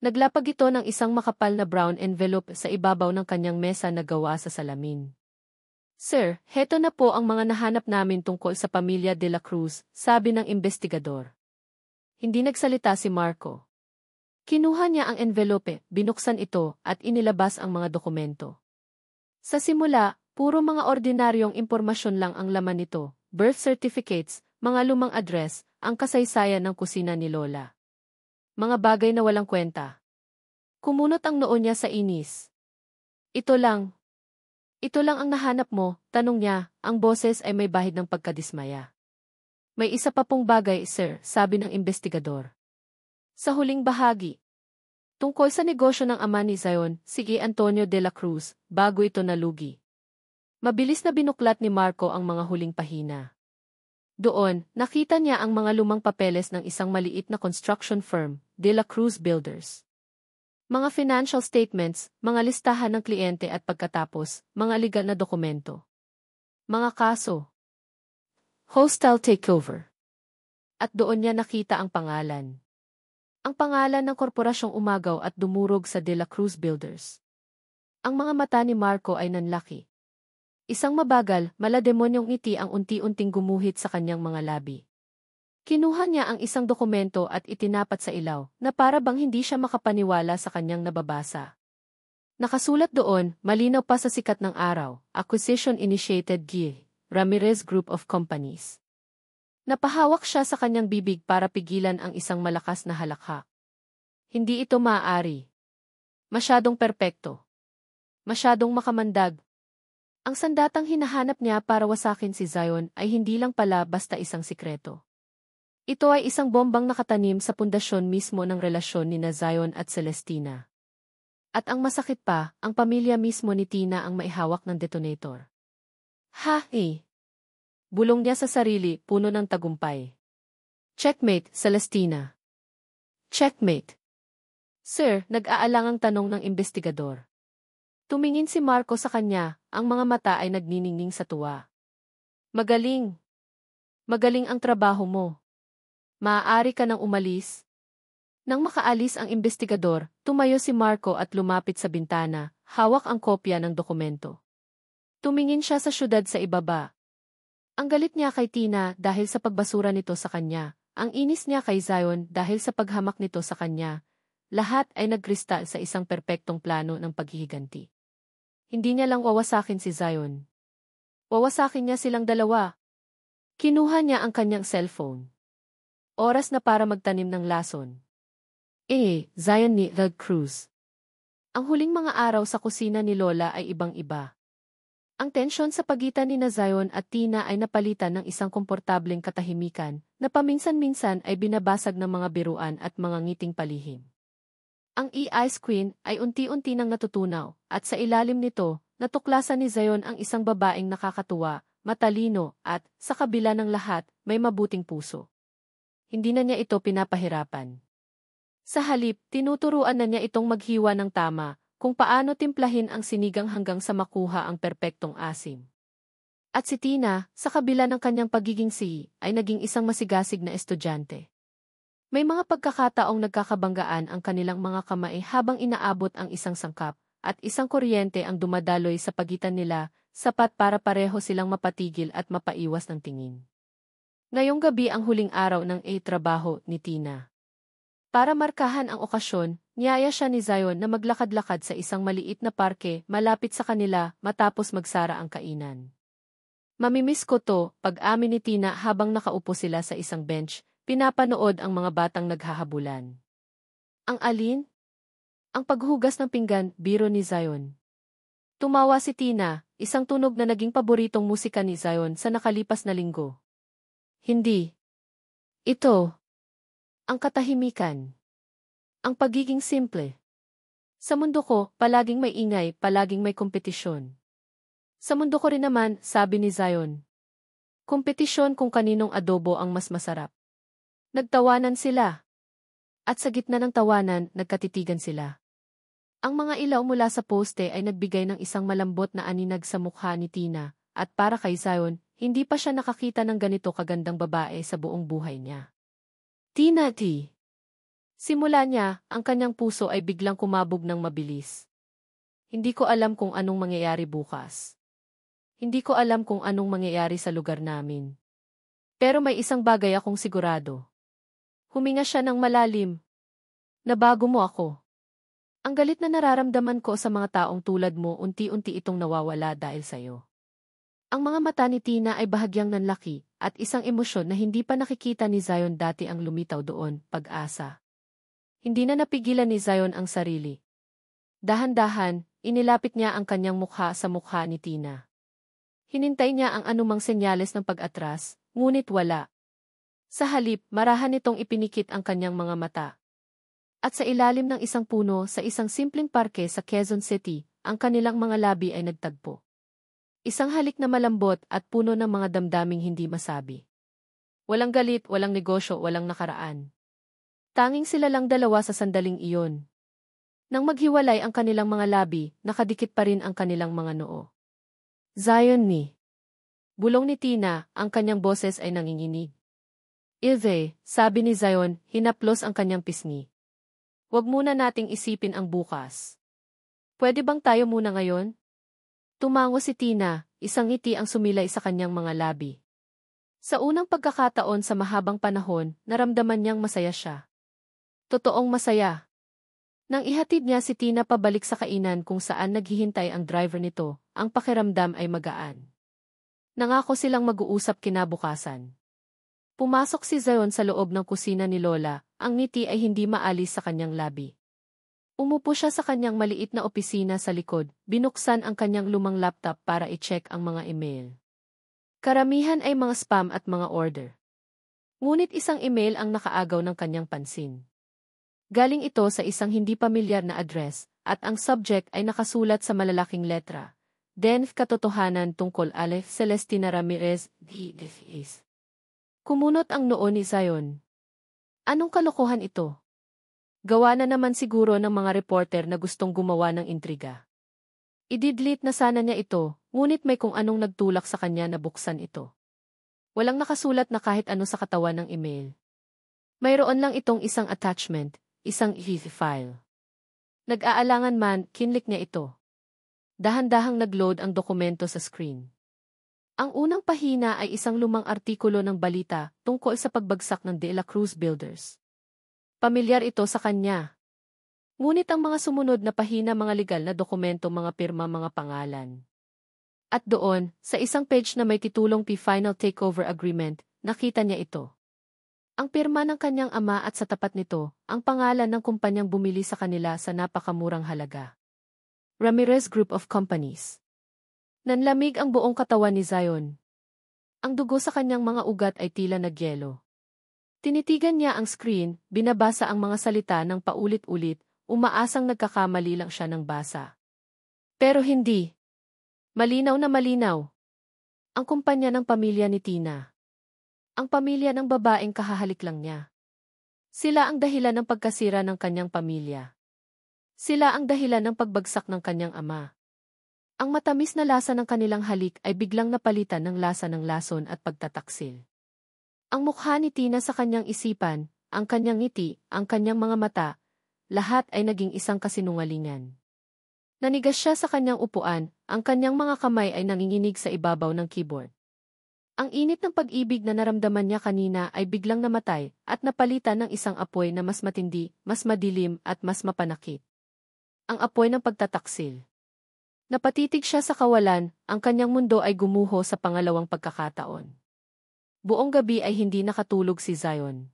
Naglapag ito ng isang makapal na brown envelope sa ibabaw ng kanyang mesa na gawa sa salamin. Sir, heto na po ang mga nahanap namin tungkol sa pamilya de la Cruz, sabi ng investigador. Hindi nagsalita si Marco. Kinuha niya ang envelope, binuksan ito, at inilabas ang mga dokumento. Sa simula, puro mga ordinaryong impormasyon lang ang laman nito, birth certificates, mga lumang address, ang kasaysayan ng kusina ni Lola. Mga bagay na walang kwenta. Kumunot ang noo niya sa inis. Ito lang ang nahanap mo, tanong niya, ang boses ay may bahid ng pagkadismaya. May isa pa pong bagay, sir, sabi ng investigador. Sa huling bahagi. Tungkol sa negosyo ng ama ni Zion, si Antonio de la Cruz, bago ito nalugi. Mabilis na binuklat ni Marco ang mga huling pahina. Doon, nakita niya ang mga lumang papeles ng isang maliit na construction firm, De La Cruz Builders. Mga financial statements, mga listahan ng kliyente at pagkatapos, mga legal na dokumento. Mga kaso. Hostile takeover. At doon niya nakita ang pangalan. Ang pangalan ng korporasyong umagaw at dumurog sa De La Cruz Builders. Ang mga mata ni Marco ay nanlaki. Isang mabagal, malademonyong ngiti ang unti-unting gumuhit sa kanyang mga labi. Kinuha niya ang isang dokumento at itinapat sa ilaw, na para bang hindi siya makapaniwala sa kanyang nababasa. Nakasulat doon, malinaw pa sa sikat ng araw, Acquisition Initiated GIE, Ramirez Group of Companies. Napahawak siya sa kanyang bibig para pigilan ang isang malakas na halakhak. Hindi ito maaari. Masyadong perpekto. Masyadong makamandag. Ang sandatang hinahanap niya para wasakin si Zion ay hindi lang pala basta isang sikreto. Ito ay isang bombang nakatanim sa pundasyon mismo ng relasyon ni Zion at Celestina. At ang masakit pa, ang pamilya mismo ni Tina ang maihawak ng detonator. Bulong niya sa sarili, puno ng tagumpay. Checkmate, Celestina. Checkmate. Sir, nag-aalangang tanong ng investigador. Tumingin si Marco sa kanya, ang mga mata ay nagniningning sa tuwa. Magaling. Magaling ang trabaho mo. Maaari ka nang umalis. Nang makaalis ang investigador, tumayo si Marco at lumapit sa bintana, hawak ang kopya ng dokumento. Tumingin siya sa syudad sa ibaba. Ang galit niya kay Tina dahil sa pagbasura nito sa kanya, ang inis niya kay Zion dahil sa paghamak nito sa kanya, lahat ay nagkristal sa isang perpektong plano ng paghihiganti. Hindi niya lang wawasakin si Zion. Wawasakin niya silang dalawa. Kinuha niya ang kanyang cellphone. Oras na para magtanim ng lason. Zion ni de la Cruz. Ang huling mga araw sa kusina ni Lola ay ibang-iba. Ang tensyon sa pagitan ni Zion at Tina ay napalitan ng isang komportableng katahimikan na paminsan-minsan ay binabasag ng mga biruan at mga ngiting palihim. Ang ice queen ay unti-unti nang natutunaw, at sa ilalim nito, natuklasan ni Zion ang isang babaeng nakakatuwa, matalino, at, sa kabila ng lahat, may mabuting puso. Hindi na niya ito pinapahirapan. Sa halip, tinuturuan na niya itong maghiwa ng tama, kung paano timplahin ang sinigang hanggang sa makuha ang perpektong asim. At si Tina, sa kabila ng kanyang pagiging ay naging isang masigasig na estudyante. May mga pagkakataong nagkakabanggaan ang kanilang mga kamay habang inaabot ang isang sangkap, at isang kuryente ang dumadaloy sa pagitan nila, sapat para pareho silang mapatigil at mapaiwas ng tingin. Ngayong gabi ang huling araw ng trabaho ni Tina. Para markahan ang okasyon, niyaya siya ni Zion na maglakad-lakad sa isang maliit na parke malapit sa kanila matapos magsara ang kainan. Mamimiss ko to, pag-amin ni Tina habang nakaupo sila sa isang bench, pinapanood ang mga batang naghahabulan. Ang alin? Ang paghugas ng pinggan, biro ni Zion. Tumawa si Tina, isang tunog na naging paboritong musika ni Zion sa nakalipas na linggo. Hindi. Ito. Ang katahimikan. Ang pagiging simple. Sa mundo ko, palaging may ingay, palaging may kompetisyon. Sa mundo ko rin naman, sabi ni Zion. Kompetisyon kung kaninong adobo ang mas masarap. Nagtawanan sila. At sa gitna ng tawanan, nagkatitigan sila. Ang mga ilaw mula sa poste ay nagbigay ng isang malambot na aninag sa mukha ni Tina, at para kay Zion, hindi pa siya nakakita ng ganito kagandang babae sa buong buhay niya. Tina T. Simula niya, ang kanyang puso ay biglang kumabog ng mabilis. Hindi ko alam kung anong mangyayari bukas. Hindi ko alam kung anong mangyayari sa lugar namin. Pero may isang bagay akong sigurado. Huminga siya ng malalim. Nabago mo ako. Ang galit na nararamdaman ko sa mga taong tulad mo unti-unti itong nawawala dahil sa'yo. Ang mga mata ni Tina ay bahagyang nanlaki, at isang emosyon na hindi pa nakikita ni Zion dati ang lumitaw doon, pag-asa. Hindi na napigilan ni Zion ang sarili. Dahan-dahan, inilapit niya ang kanyang mukha sa mukha ni Tina. Hinintay niya ang anumang senyales ng pag-atras, ngunit wala. Sa halip, marahan nitong ipinikit ang kanyang mga mata. At sa ilalim ng isang puno sa isang simpleng parke sa Quezon City, ang kanilang mga labi ay nagtagpo. Isang halik na malambot at puno ng mga damdaming hindi masabi. Walang galit, walang negosyo, walang nakaraan. Tanging sila lang dalawa sa sandaling iyon. Nang maghiwalay ang kanilang mga labi, nakadikit pa rin ang kanilang mga noo. Zion ni. Bulong ni Tina, ang kanyang boses ay nanginginig. Ilve, sabi ni Zion, hinaplos ang kanyang pisngi. Huwag muna nating isipin ang bukas. Pwede bang tayo muna ngayon? Tumango si Tina, isang ngiti ang sumilay sa kanyang mga labi. Sa unang pagkakataon sa mahabang panahon, naramdaman niyang masaya siya. Totoong masaya. Nang ihatid niya si Tina pabalik sa kainan kung saan naghihintay ang driver nito, ang pakiramdam ay magaan. Nangako silang mag-uusap kinabukasan. Pumasok si Zion sa loob ng kusina ni Lola, ang ngiti ay hindi maalis sa kanyang labi. Umupo siya sa kanyang maliit na opisina sa likod, binuksan ang kanyang lumang laptop para i-check ang mga email. Karamihan ay mga spam at mga order. Ngunit isang email ang nakaagaw ng kanyang pansin. Galing ito sa isang hindi pamilyar na address, at ang subject ay nakasulat sa malalaking letra. Denf katotohanan tungkol Alef Celestina Ramirez, D.F.S. Kumunot ang noo ni Zion. Anong kalokohan ito? Gawa na naman siguro ng mga reporter na gustong gumawa ng intriga. I-delete na sana niya ito, ngunit may kung anong nagtulak sa kanya na buksan ito. Walang nakasulat na kahit ano sa katawan ng email. Mayroon lang itong isang attachment, isang file. Nag-aalangan man, kinlik niya ito. Dahan-dahang nag-load ang dokumento sa screen. Ang unang pahina ay isang lumang artikulo ng balita tungkol sa pagbagsak ng De La Cruz Builders. Pamilyar ito sa kanya. Ngunit ang mga sumunod na pahina mga legal na dokumento, mga pirma, mga pangalan. At doon, sa isang page na may titulong Final Takeover Agreement, nakita niya ito. Ang pirma ng kanyang ama at sa tapat nito, ang pangalan ng kumpanyang bumili sa kanila sa napakamurang halaga. Ramirez Group of Companies. Nanlamig ang buong katawan ni Zion. Ang dugo sa kanyang mga ugat ay tila nagyelo. Tinitigan niya ang screen, binabasa ang mga salita ng paulit-ulit, umaasang nagkakamali lang siya ng basa. Pero hindi. Malinaw na malinaw. Ang kumpanya ng pamilya ni Tina. Ang pamilya ng babaeng kahahalik lang niya. Sila ang dahilan ng pagkasira ng kanyang pamilya. Sila ang dahilan ng pagbagsak ng kanyang ama. Ang matamis na lasa ng kanilang halik ay biglang napalitan ng lasa ng lason at pagtataksil. Ang mukha ni Tina sa kanyang isipan, ang kanyang ngiti, ang kanyang mga mata, lahat ay naging isang kasinungalingan. Nanigas siya sa kanyang upuan, ang kanyang mga kamay ay nanginginig sa ibabaw ng keyboard. Ang init ng pag-ibig na naramdaman niya kanina ay biglang namatay at napalitan ng isang apoy na mas matindi, mas madilim at mas mapanakit. Ang apoy ng pagtataksil. Napatitig siya sa kawalan, ang kanyang mundo ay gumuho sa pangalawang pagkakataon. Buong gabi ay hindi nakatulog si Zion.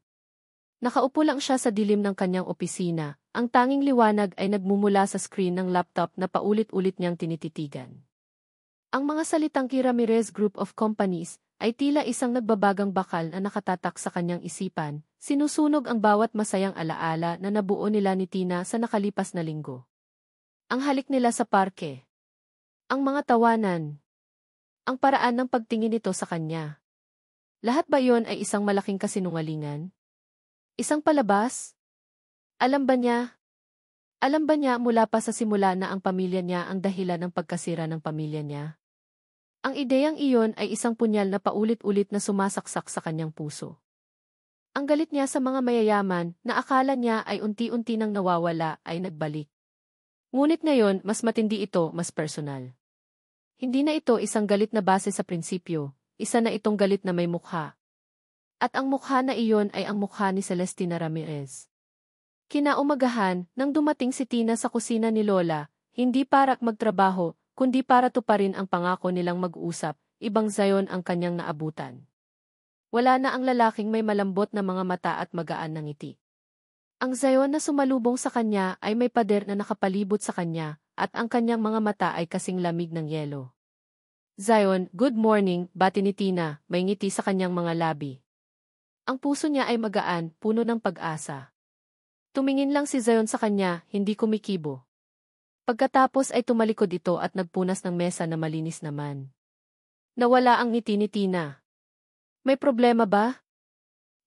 Nakaupo lang siya sa dilim ng kanyang opisina, ang tanging liwanag ay nagmumula sa screen ng laptop na paulit-ulit niyang tinititigan. Ang mga salitang Ramirez Group of Companies ay tila isang nagbabagang bakal na nakatatak sa kanyang isipan, sinusunog ang bawat masayang alaala na nabuo nila ni Tina sa nakalipas na linggo. Ang halik nila sa parke. Ang mga tawanan. Ang paraan ng pagtingin nito sa kanya. Lahat ba yon ay isang malaking kasinungalingan? Isang palabas? Alam ba niya? Alam ba niya mula pa sa simula na ang pamilya niya ang dahilan ng pagkasira ng pamilya niya? Ang ideyang iyon ay isang punyal na paulit-ulit na sumasaksak sa kanyang puso. Ang galit niya sa mga mayayaman na akala niya ay unti-unti nang nawawala ay nagbalik. Ngunit ngayon, mas matindi ito, mas personal. Hindi na ito isang galit na base sa prinsipyo, isa na itong galit na may mukha. At ang mukha na iyon ay ang mukha ni Celestina Ramirez. Kinaumagahan, nang dumating si Tina sa kusina ni Lola, hindi para magtrabaho, kundi para tuparin ang pangako nilang mag-usap, ibang Zion ang kanyang naabutan. Wala na ang lalaking may malambot na mga mata at magaan na ngiti. Ang Zion na sumalubong sa kanya ay may pader na nakapalibot sa kanya, at ang kanyang mga mata ay kasing lamig ng yelo. Zion, good morning, bati ni Tina, may ngiti sa kanyang mga labi. Ang puso niya ay magaan, puno ng pag-asa. Tumingin lang si Zion sa kanya, hindi kumikibo. Pagkatapos ay tumalikod ito at nagpunas ng mesa na malinis naman. Nawala ang ngiti ni Tina. May problema ba?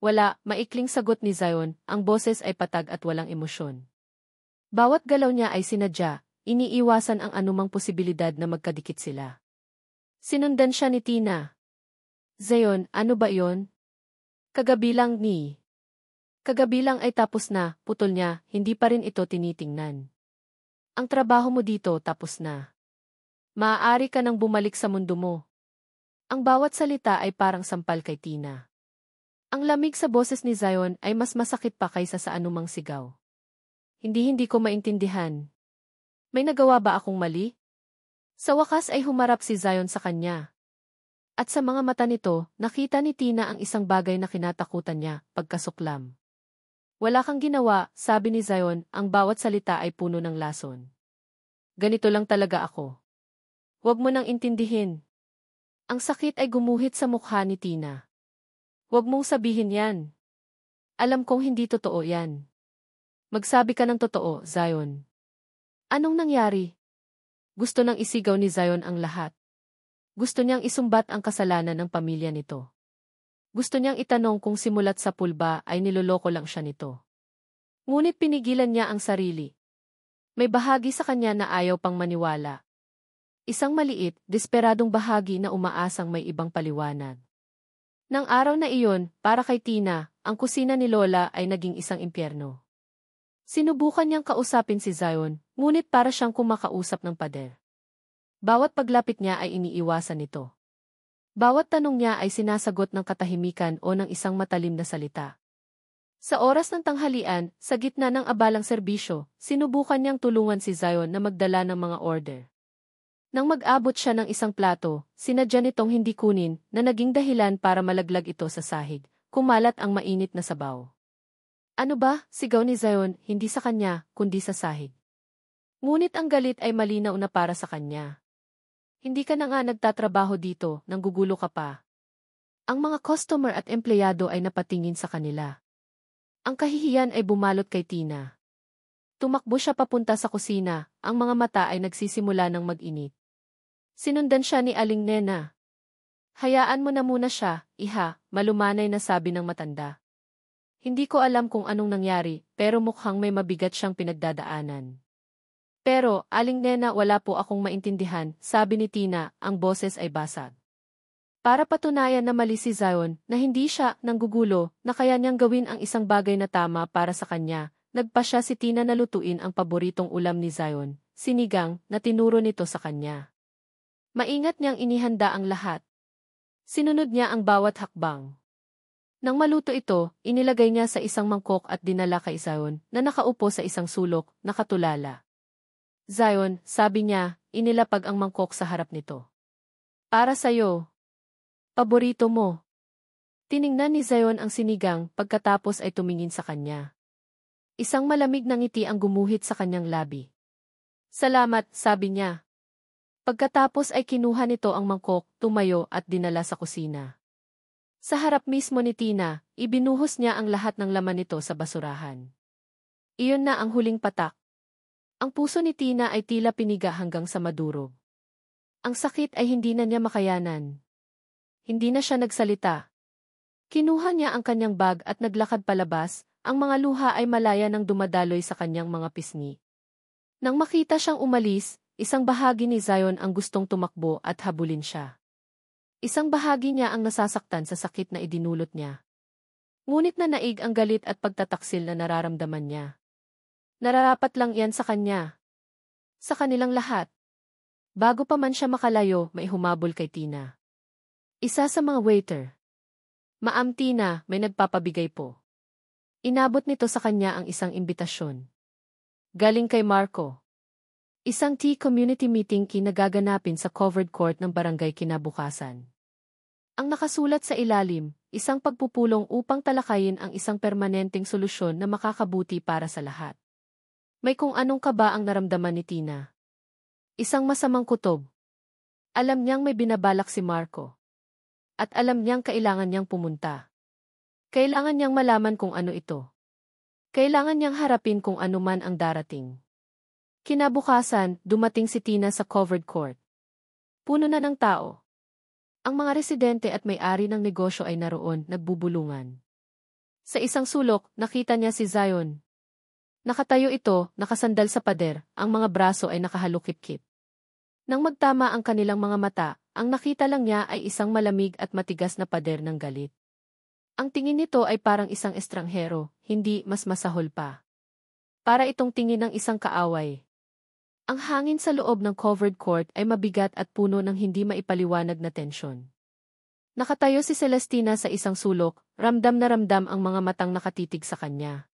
Wala, maikling sagot ni Zion, ang boses ay patag at walang emosyon. Bawat galaw niya ay sinadya, iniiwasan ang anumang posibilidad na magkadikit sila. Sinundan siya ni Tina. Zion, ano ba yon? Kagabi lang ni. Kagabi lang ay tapos na, putol niya, hindi pa rin ito tinitingnan. Ang trabaho mo dito tapos na. Maaari ka nang bumalik sa mundo mo. Ang bawat salita ay parang sampal kay Tina. Ang lamig sa boses ni Zion ay mas masakit pa kaysa sa anumang sigaw. Hindi ko maintindihan. May nagawa ba akong mali? Sa wakas ay humarap si Zion sa kanya. At sa mga mata nito, nakita ni Tina ang isang bagay na kinatakutan niya, pagkasuklam. Wala kang ginawa, sabi ni Zion, ang bawat salita ay puno ng lason. Ganito lang talaga ako. Huwag mo nang intindihin. Ang sakit ay gumuhit sa mukha ni Tina. Huwag mong sabihin yan. Alam kong hindi totoo yan. Magsabi ka ng totoo, Zion. Anong nangyari? Gusto nang isigaw ni Zion ang lahat. Gusto niyang isumbat ang kasalanan ng pamilya nito. Gusto niyang itanong kung simulat sa pulba ay niloloko lang siya nito. Ngunit pinigilan niya ang sarili. May bahagi sa kanya na ayaw pang maniwala. Isang maliit, desperadong bahagi na umaasang may ibang paliwanag. Nang araw na iyon, para kay Tina, ang kusina ni Lola ay naging isang impyerno. Sinubukan niyang kausapin si Zion, ngunit para siyang kumakausap ng pader. Bawat paglapit niya ay iniiwasan nito. Bawat tanong niya ay sinasagot ng katahimikan o ng isang matalim na salita. Sa oras ng tanghalian, sa gitna ng abalang serbisyo, sinubukan niyang tulungan si Zion na magdala ng mga order. Nang mag-abot siya ng isang plato, sinadya nitong hindi kunin na naging dahilan para malaglag ito sa sahig, kumalat ang mainit na sabaw. Ano ba, sigaw ni Zion, hindi sa kanya, kundi sa sahig. Ngunit ang galit ay malinaw na para sa kanya. Hindi ka na nga nagtatrabaho dito, nanggugulo ka pa. Ang mga customer at empleyado ay napatingin sa kanila. Ang kahihiyan ay bumalot kay Tina. Tumakbo siya papunta sa kusina, ang mga mata ay nagsisimula ng mag-init. Sinundan siya ni Aling Nena. Hayaan mo na muna siya, iha, malumanay na sabi ng matanda. Hindi ko alam kung anong nangyari, pero mukhang may mabigat siyang pinagdadaanan. Pero, aling nena, wala po akong maintindihan, sabi ni Tina, ang boses ay basag. Para patunayan na mali si Zion, na hindi siya nanggugulo, na kaya niyang gawin ang isang bagay na tama para sa kanya, nagpa siya si Tina na lutuin ang paboritong ulam ni Zion, sinigang, na tinuro nito sa kanya. Maingat niyang inihanda ang lahat. Sinunod niya ang bawat hakbang. Nang maluto ito, inilagay niya sa isang mangkok at dinala kay Zion, na nakaupo sa isang sulok, nakatulala. Zion, sabi niya, inilapag ang mangkok sa harap nito. Para sa'yo. Paborito mo. Tiningnan ni Zion ang sinigang pagkatapos ay tumingin sa kanya. Isang malamig na ngiti ang gumuhit sa kanyang labi. Salamat, sabi niya. Pagkatapos ay kinuha nito ang mangkok, tumayo at dinala sa kusina. Sa harap mismo ni Tina, ibinuhos niya ang lahat ng laman nito sa basurahan. Iyon na ang huling patak. Ang puso ni Tina ay tila piniga hanggang sa madurog. Ang sakit ay hindi na niya makayanan. Hindi na siya nagsalita. Kinuha niya ang kanyang bag at naglakad palabas, ang mga luha ay malaya nang dumadaloy sa kanyang mga pisngi. Nang makita siyang umalis, isang bahagi ni Zion ang gustong tumakbo at habulin siya. Isang bahagi niya ang nasasaktan sa sakit na idinulot niya. Ngunit nanaig ang galit at pagtataksil na nararamdaman niya. Nararapat lang yan sa kanya. Sa kanilang lahat. Bago pa man siya makalayo, may humabol kay Tina. Isa sa mga waiter. Ma'am Tina, may nagpapabigay po. Inabot nito sa kanya ang isang imbitasyon. Galing kay Marco. Isang tea community meeting kinagaganapin sa covered court ng barangay kinabukasan. Ang nakasulat sa ilalim, isang pagpupulong upang talakayin ang isang permanenteng solusyon na makakabuti para sa lahat. May kung anong kaba ang naramdaman ni Tina. Isang masamang kutob. Alam niyang may binabalak si Marco. At alam niyang kailangan niyang pumunta. Kailangan niyang malaman kung ano ito. Kailangan niyang harapin kung ano man ang darating. Kinabukasan, dumating si Tina sa covered court. Puno na ng tao. Ang mga residente at may-ari ng negosyo ay naroon, nagbubulungan. Sa isang sulok, nakita niya si Zion. Nakatayo ito, nakasandal sa pader, ang mga braso ay nakahalukip-kip. Nang magtama ang kanilang mga mata, ang nakita lang niya ay isang malamig at matigas na pader ng galit. Ang tingin nito ay parang isang estranghero, hindi mas masahol pa. Para itong tingin ng isang kaaway. Ang hangin sa loob ng covered court ay mabigat at puno ng hindi maipaliwanag na tensyon. Nakatayo si Celestina sa isang sulok, ramdam na ramdam ang mga matang nakatitig sa kanya.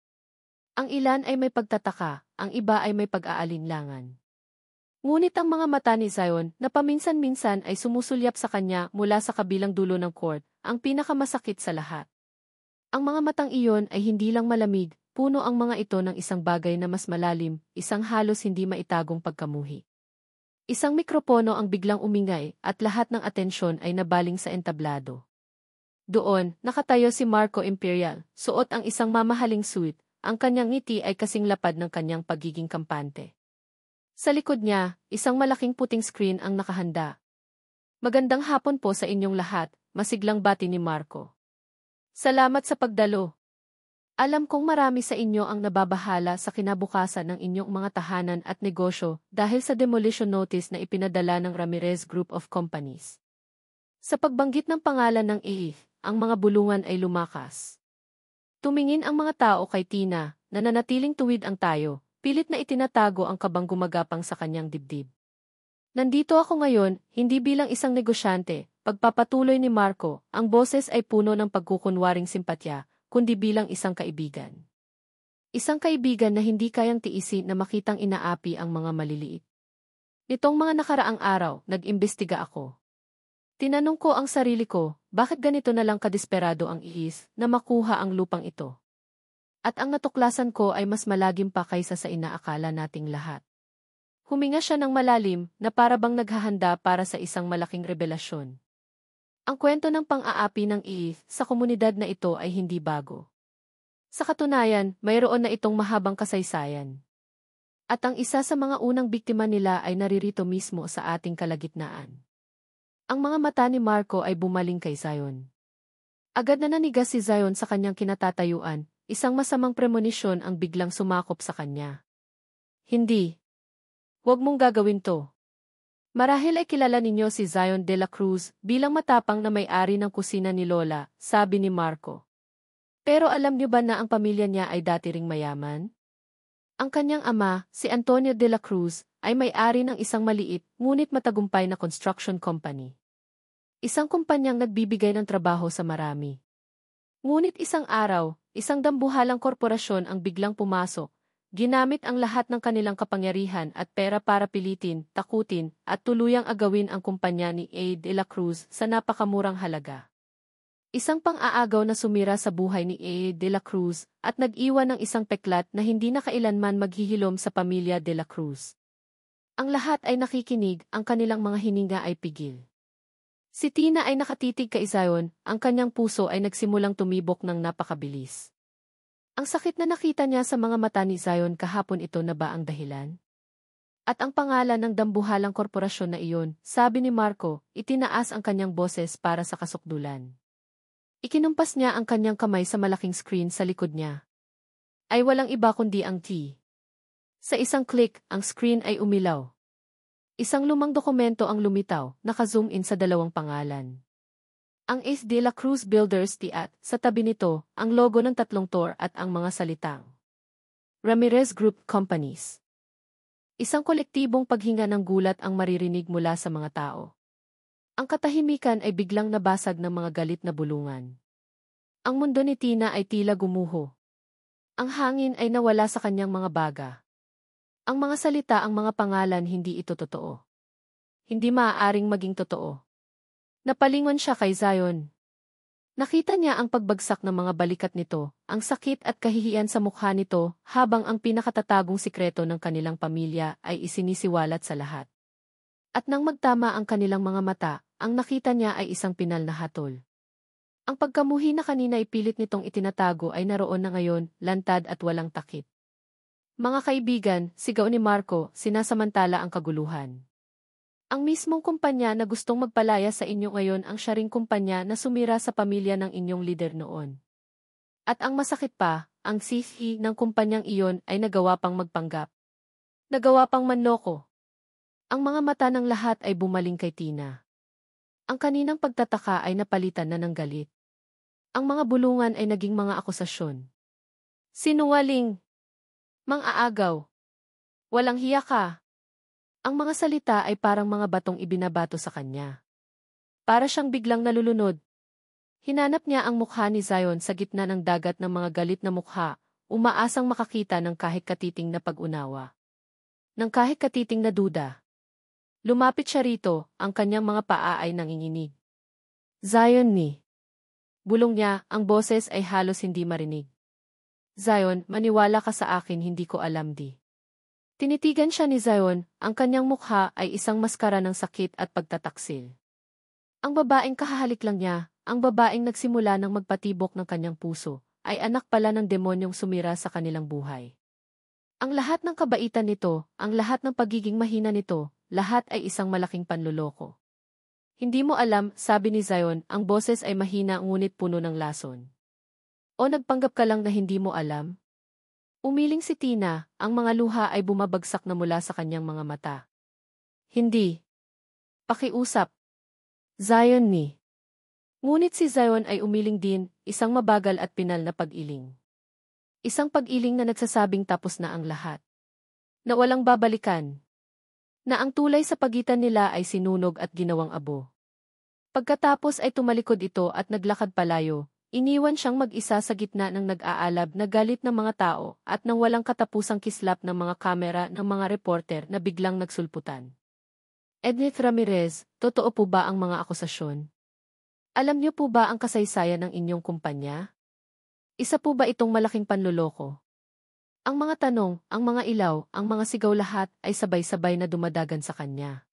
Ang ilan ay may pagtataka, ang iba ay may pag-aalinlangan. Ngunit ang mga mata ni Zion, na paminsan-minsan ay sumusulyap sa kanya mula sa kabilang dulo ng court, ang pinakamasakit sa lahat. Ang mga matang iyon ay hindi lang malamig, puno ang mga ito ng isang bagay na mas malalim, isang halos hindi maitagong pagkamuhi. Isang mikropono ang biglang umingay at lahat ng atensyon ay nabaling sa entablado. Doon, nakatayo si Marco Imperial, suot ang isang mamahaling suit, ang kanyang ngiti ay kasing lapad ng kanyang pagiging kampante. Sa likod niya, isang malaking puting screen ang nakahanda. Magandang hapon po sa inyong lahat, masiglang bati ni Marco. Salamat sa pagdalo. Alam kong marami sa inyo ang nababahala sa kinabukasan ng inyong mga tahanan at negosyo dahil sa demolition notice na ipinadala ng Ramirez Group of Companies. Sa pagbanggit ng pangalan ng EIF, ang mga bulungan ay lumakas. Tumingin ang mga tao kay Tina, na nanatiling tuwid ang tayo. Pilit na itinatago ang kabang gumagapang sa kanyang dibdib. Nandito ako ngayon, hindi bilang isang negosyante, pagpapatuloy ni Marco, ang boses ay puno ng pagkukunwaring simpatya, kundi bilang isang kaibigan. Isang kaibigan na hindi kayang tiisin na makitang inaapi ang mga maliliit. Nitong mga nakaraang araw, nag-imbestiga ako. Tinanong ko ang sarili ko, bakit ganito na lang kadesperado ang ihis na makuha ang lupang ito? At ang natuklasan ko ay mas malagim pa kaysa sa inaakala nating lahat. Huminga siya ng malalim na parabang naghahanda para sa isang malaking revelasyon. Ang kwento ng pang-aapi ng EIF sa komunidad na ito ay hindi bago. Sa katunayan, mayroon na itong mahabang kasaysayan. At ang isa sa mga unang biktima nila ay naririto mismo sa ating kalagitnaan. Ang mga mata ni Marco ay bumaling kay Zion. Agad na nanigas si Zion sa kanyang kinatatayuan. Isang masamang premonisyon ang biglang sumakop sa kanya. Hindi. Huwag mong gagawin to. Marahil ay kilala ninyo si Zion de la Cruz bilang matapang na may-ari ng kusina ni Lola, sabi ni Marco. Pero alam niyo ba na ang pamilya niya ay dati ring mayaman? Ang kanyang ama, si Antonio de la Cruz, ay may-ari ng isang maliit ngunit matagumpay na construction company. Isang kumpanyang nagbibigay ng trabaho sa marami. Ngunit isang araw, isang dambuhalang korporasyon ang biglang pumasok, ginamit ang lahat ng kanilang kapangyarihan at pera para pilitin, takutin, at tuluyang agawin ang kumpanya ni A. de la Cruz sa napakamurang halaga. Isang pang-aagaw na sumira sa buhay ni A. de la Cruz at nag-iwan ng isang peklat na hindi na kailanman maghihilom sa pamilya de la Cruz. Ang lahat ay nakikinig, ang kanilang mga hininga ay pigil. Si Tina ay nakatitig kay Zion, ang kanyang puso ay nagsimulang tumibok ng napakabilis. Ang sakit na nakita niya sa mga mata ni Zion kahapon, ito na ba ang dahilan? At ang pangalan ng dambuhalang korporasyon na iyon, sabi ni Marco, itinaas ang kanyang boses para sa kasukdulan. Ikinumpas niya ang kanyang kamay sa malaking screen sa likod niya. Ay walang iba kundi ang T. Sa isang click, ang screen ay umilaw. Isang lumang dokumento ang lumitaw, naka-zoom in sa dalawang pangalan. Ang A. de la Cruz Builders T at, sa tabi nito, ang logo ng tatlong tour at ang mga salitang Ramirez Group Companies. Isang kolektibong paghinga ng gulat ang maririnig mula sa mga tao. Ang katahimikan ay biglang nabasag ng mga galit na bulungan. Ang mundo ni Tina ay tila gumuho. Ang hangin ay nawala sa kanyang mga baga. Ang mga salita, ang mga pangalan, hindi ito totoo. Hindi maaaring maging totoo. Napalingon siya kay Zion. Nakita niya ang pagbagsak ng mga balikat nito, ang sakit at kahihiyan sa mukha nito, habang ang pinakatatagong sikreto ng kanilang pamilya ay isinisiwalat sa lahat. At nang magtama ang kanilang mga mata, ang nakita niya ay isang pinal na hatol. Ang pagkamuhi na kanina ipilit nitong itinatago ay naroon na ngayon, lantad at walang takip. Mga kaibigan, sigaw ni Marco, sinasamantala ang kaguluhan. Ang mismong kumpanya na gustong magpalaya sa inyo ngayon ang siya ring kumpanya na sumira sa pamilya ng inyong lider noon. At ang masakit pa, ang CEO ng kumpanyang iyon ay nagawa pang magpanggap. Nagawa pang manloko. Ang mga mata ng lahat ay bumaling kay Tina. Ang kaninang pagtataka ay napalitan na ng galit. Ang mga bulungan ay naging mga akusasyon. Sinungaling! Mang-aagaw! Walang hiya ka! Ang mga salita ay parang mga batong ibinabato sa kanya. Para siyang biglang nalulunod. Hinanap niya ang mukha ni Zion sa gitna ng dagat ng mga galit na mukha, umaasang makakita ng kahit katiting na pag-unawa. Ng kahit katiting na duda. Lumapit siya rito, ang kanyang mga paa ay nanginginig. Zion ni. Bulong niya, ang boses ay halos hindi marinig. Zion, maniwala ka sa akin, hindi ko alam di. Tinitigan siya ni Zion, ang kanyang mukha ay isang maskara ng sakit at pagtataksil. Ang babaeng kahahalik lang niya, ang babaeng nagsimula ng magpatibok ng kanyang puso, ay anak pala ng demonyong sumira sa kanilang buhay. Ang lahat ng kabaitan nito, ang lahat ng pagiging mahina nito, lahat ay isang malaking panloloko. Hindi mo alam, sabi ni Zion, ang boses ay mahina ngunit puno ng lason. O nagpanggap ka lang na hindi mo alam? Umiling si Tina, ang mga luha ay bumabagsak na mula sa kanyang mga mata. Hindi. Pakiusap. Zion ni. Ngunit si Zion ay umiling din, isang mabagal at pinal na pag-iling. Isang pag-iling na nagsasabing tapos na ang lahat. Na walang babalikan. Na ang tulay sa pagitan nila ay sinunog at ginawang abo. Pagkatapos ay tumalikod ito at naglakad palayo, iniwan siyang mag-isa sa gitna ng nag-aalab na galit ng mga tao at ng walang katapusang kislap ng mga kamera ng mga reporter na biglang nagsulputan. Edith Ramirez, totoo po ba ang mga akusasyon? Alam niyo po ba ang kasaysayan ng inyong kumpanya? Isa po ba itong malaking panloloko? Ang mga tanong, ang mga ilaw, ang mga sigaw lahat ay sabay-sabay na dumadagan sa kanya.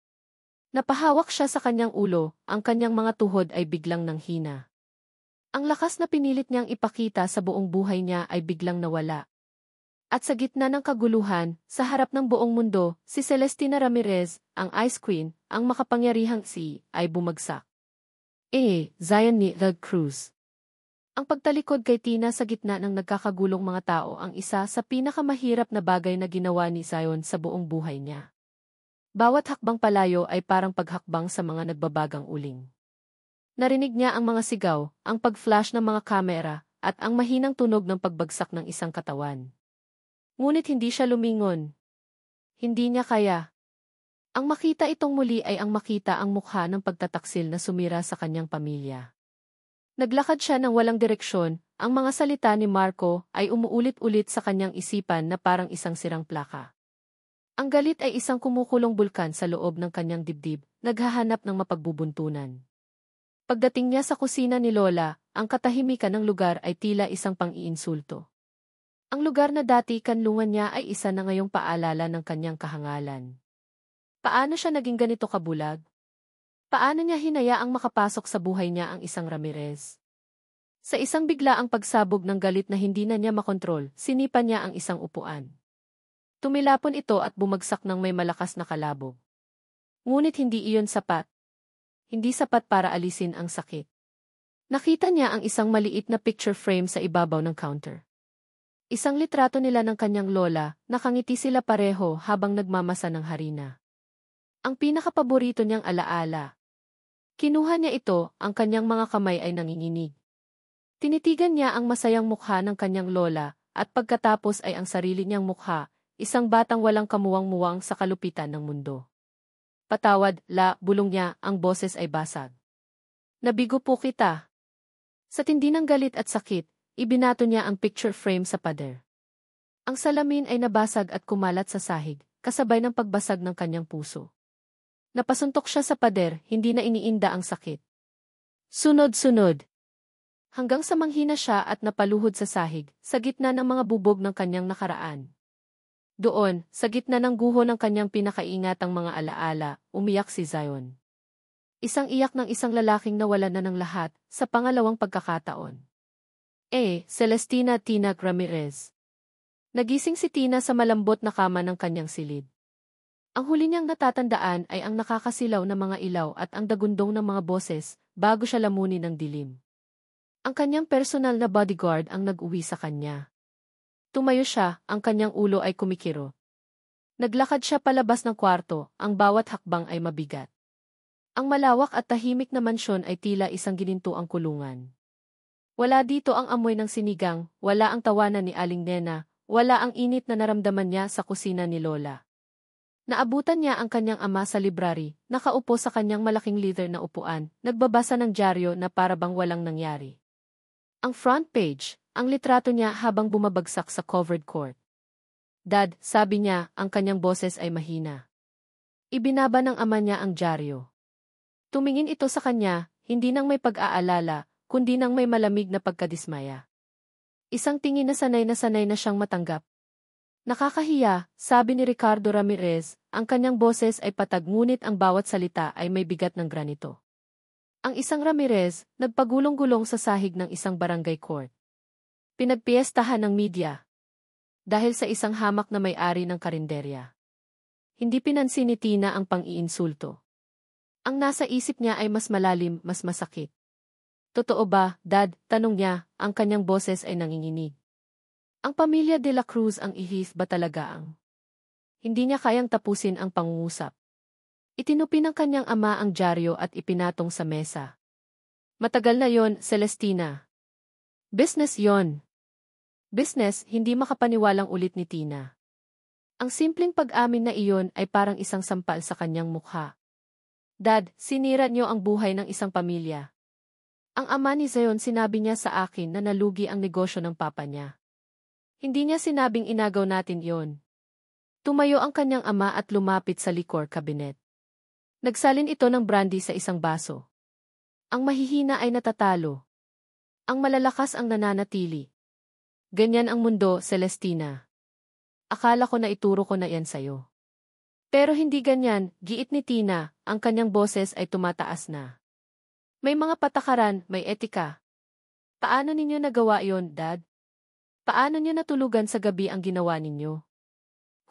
Napahawak siya sa kanyang ulo, ang kanyang mga tuhod ay biglang nanghina. Ang lakas na pinilit niyang ipakita sa buong buhay niya ay biglang nawala. At sa gitna ng kaguluhan, sa harap ng buong mundo, si Celestina Ramirez, ang Ice Queen, ang makapangyarihang ay bumagsak. Zion ni The Cruz. Ang pagtalikod kay Tina sa gitna ng nagkakagulong mga tao ang isa sa pinakamahirap na bagay na ginawa ni Zion sa buong buhay niya. Bawat hakbang palayo ay parang paghakbang sa mga nagbabagang uling. Narinig niya ang mga sigaw, ang pag-flash ng mga kamera, at ang mahinang tunog ng pagbagsak ng isang katawan. Ngunit hindi siya lumingon. Hindi niya kaya. Ang makita itong muli ay ang makita ang mukha ng pagtataksil na sumira sa kanyang pamilya. Naglakad siya ng walang direksyon, ang mga salita ni Marco ay umuulit-ulit sa kanyang isipan na parang isang sirang plaka. Ang galit ay isang kumukulong bulkan sa loob ng kanyang dibdib, naghahanap ng mapagbubuntunan. Pagdating niya sa kusina ni Lola, ang katahimikan ng lugar ay tila isang pang-iinsulto. Ang lugar na dati kanlungan niya ay isa na ngayong paalala ng kanyang kahangalan. Paano siya naging ganito kabulag? Paano niya hinayaang makapasok sa buhay niya ang isang Ramirez? Sa isang biglaang pagsabog ng galit na hindi na niya makontrol, sinipa niya ang isang upuan. Tumilapon ito at bumagsak ng may malakas na kalabog. Ngunit hindi iyon sapat. Hindi sapat para alisin ang sakit. Nakita niya ang isang maliit na picture frame sa ibabaw ng counter. Isang litrato nila ng kanyang lola, nakangiti sila pareho habang nagmamasa ng harina. Ang pinakapaborito niyang alaala. Kinuha niya ito, ang kanyang mga kamay ay nanginginig. Tinitigan niya ang masayang mukha ng kanyang lola, at pagkatapos ay ang sarili niyang mukha, isang batang walang kamuwang-muwang sa kalupitan ng mundo. Patawad, bulong niya, ang boses ay basag. Nabigo po kita. Sa tindi ng galit at sakit, ibinato niya ang picture frame sa pader. Ang salamin ay nabasag at kumalat sa sahig, kasabay ng pagbasag ng kanyang puso. Napasuntok siya sa pader, hindi na iniinda ang sakit. Sunod-sunod. Hanggang sa manghina siya at napaluhod sa sahig, sa gitna ng mga bubog ng kanyang nakaraan. Doon, sa gitna ng guho ng kanyang pinakaingatang mga alaala, umiyak si Zion. Isang iyak ng isang lalaking nawalan na ng lahat, sa pangalawang pagkakataon. Celestina Tina Ramirez. Nagising si Tina sa malambot na kama ng kanyang silid. Ang huli niyang natatandaan ay ang nakakasilaw na mga ilaw at ang dagundong ng mga boses, bago siya lamunin ng dilim. Ang kanyang personal na bodyguard ang nag-uwi sa kanya. Tumayo siya, ang kanyang ulo ay kumikiro. Naglakad siya palabas ng kwarto, ang bawat hakbang ay mabigat. Ang malawak at tahimik na mansyon ay tila isang ginintuang kulungan. Wala dito ang amoy ng sinigang, wala ang tawanan ni Aling Nena, wala ang init na naramdaman niya sa kusina ni Lola. Naabutan niya ang kanyang ama sa library, nakaupo sa kanyang malaking leather na upuan, nagbabasa ng dyaryo na parabang walang nangyari. Ang front page, ang litrato niya habang bumabagsak sa covered court. Dad, sabi niya, ang kanyang boses ay mahina. Ibinaba ng ama niya ang dyaryo. Tumingin ito sa kanya, hindi nang may pag-aalala, kundi nang may malamig na pagkadismaya. Isang tingin na sanay na siyang matanggap. Nakakahiya, sabi ni Ricardo Ramirez, ang kanyang boses ay patag ngunit ang bawat salita ay may bigat ng granito. Ang isang Ramirez, nagpagulong-gulong sa sahig ng isang barangay court. Pinagpiestahan ng media. Dahil sa isang hamak na may-ari ng karinderya. Hindi pinansin ni Tina ang pang-iinsulto. Ang nasa isip niya ay mas malalim, mas masakit. Totoo ba, Dad? Tanong niya, ang kanyang boses ay nanginginig. Ang pamilya de la Cruz ang ihis ba talaga ang? Hindi niya kayang tapusin ang pangungusap. Itinupi ng kanyang ama ang dyaryo at ipinatong sa mesa. Matagal na yon, Celestina. Business yon. Business, hindi makapaniwalang ulit ni Tina. Ang simpleng pag-amin na iyon ay parang isang sampal sa kanyang mukha. Dad, sinira niyo ang buhay ng isang pamilya. Ang ama ni Zion sinabi niya sa akin na nalugi ang negosyo ng papa niya. Hindi niya sinabing inagaw natin yon. Tumayo ang kanyang ama at lumapit sa liquor cabinet. Nagsalin ito ng brandy sa isang baso. Ang mahihina ay natatalo. Ang malalakas ang nananatili. Ganyan ang mundo, Celestina. Akala ko na ituro ko na yan sa'yo. Pero hindi ganyan, giit ni Tina, ang kanyang boses ay tumataas na. May mga patakaran, may etika. Paano ninyo nagawa yon, Dad? Paano niyo natulugan sa gabi ang ginawa ninyo?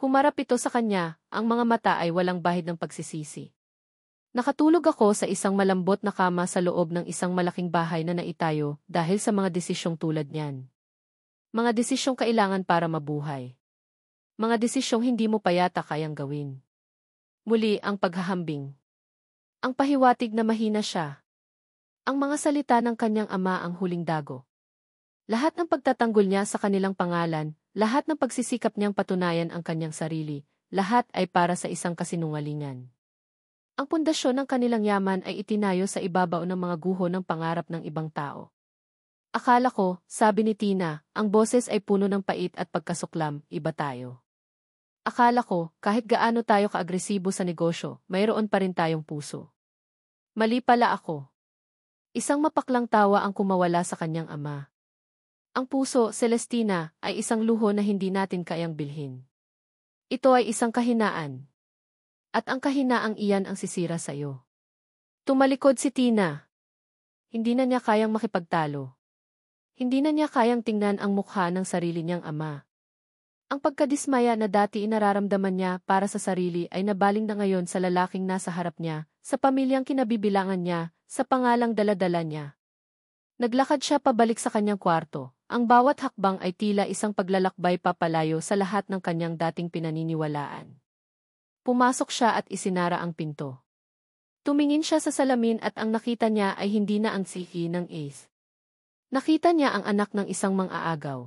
Humarap ito sa kanya, ang mga mata ay walang bahid ng pagsisisi. Nakatulog ako sa isang malambot na kama sa loob ng isang malaking bahay na naitayo dahil sa mga desisyong tulad niyan. Mga desisyong kailangan para mabuhay. Mga desisyong hindi mo pa yata kayang gawin. Muli ang paghahambing. Ang pahiwatig na mahina siya. Ang mga salita ng kanyang ama ang huling dago. Lahat ng pagtatanggol niya sa kanilang pangalan, lahat ng pagsisikap niyang patunayan ang kanyang sarili, lahat ay para sa isang kasinungalingan. Ang pundasyon ng kanilang yaman ay itinayo sa ibabaw ng mga guho ng pangarap ng ibang tao. Akala ko, sabi ni Tina, ang boses ay puno ng pait at pagkasuklam, iba tayo. Akala ko, kahit gaano tayo kaagresibo sa negosyo, mayroon pa rin tayong puso. Mali pala ako. Isang mapaklang tawa ang kumawala sa kanyang ama. Ang puso, Celestina, ay isang luho na hindi natin kayang bilhin. Ito ay isang kahinaan. At ang kahinaang iyan ang sisira sa'yo. Tumalikod si Tina. Hindi na niya kayang makipagtalo. Hindi na niya kayang tingnan ang mukha ng sarili niyang ama. Ang pagkadismaya na dati inararamdaman niya para sa sarili ay nabaling na ngayon sa lalaking nasa harap niya, sa pamilyang kinabibilangan niya, sa pangalang daladala niya. Naglakad siya pabalik sa kanyang kwarto. Ang bawat hakbang ay tila isang paglalakbay papalayo sa lahat ng kanyang dating pinaniniwalaan. Pumasok siya at isinara ang pinto. Tumingin siya sa salamin at ang nakita niya ay hindi na ang sihi ng Ace. Nakita niya ang anak ng isang mang-aagaw.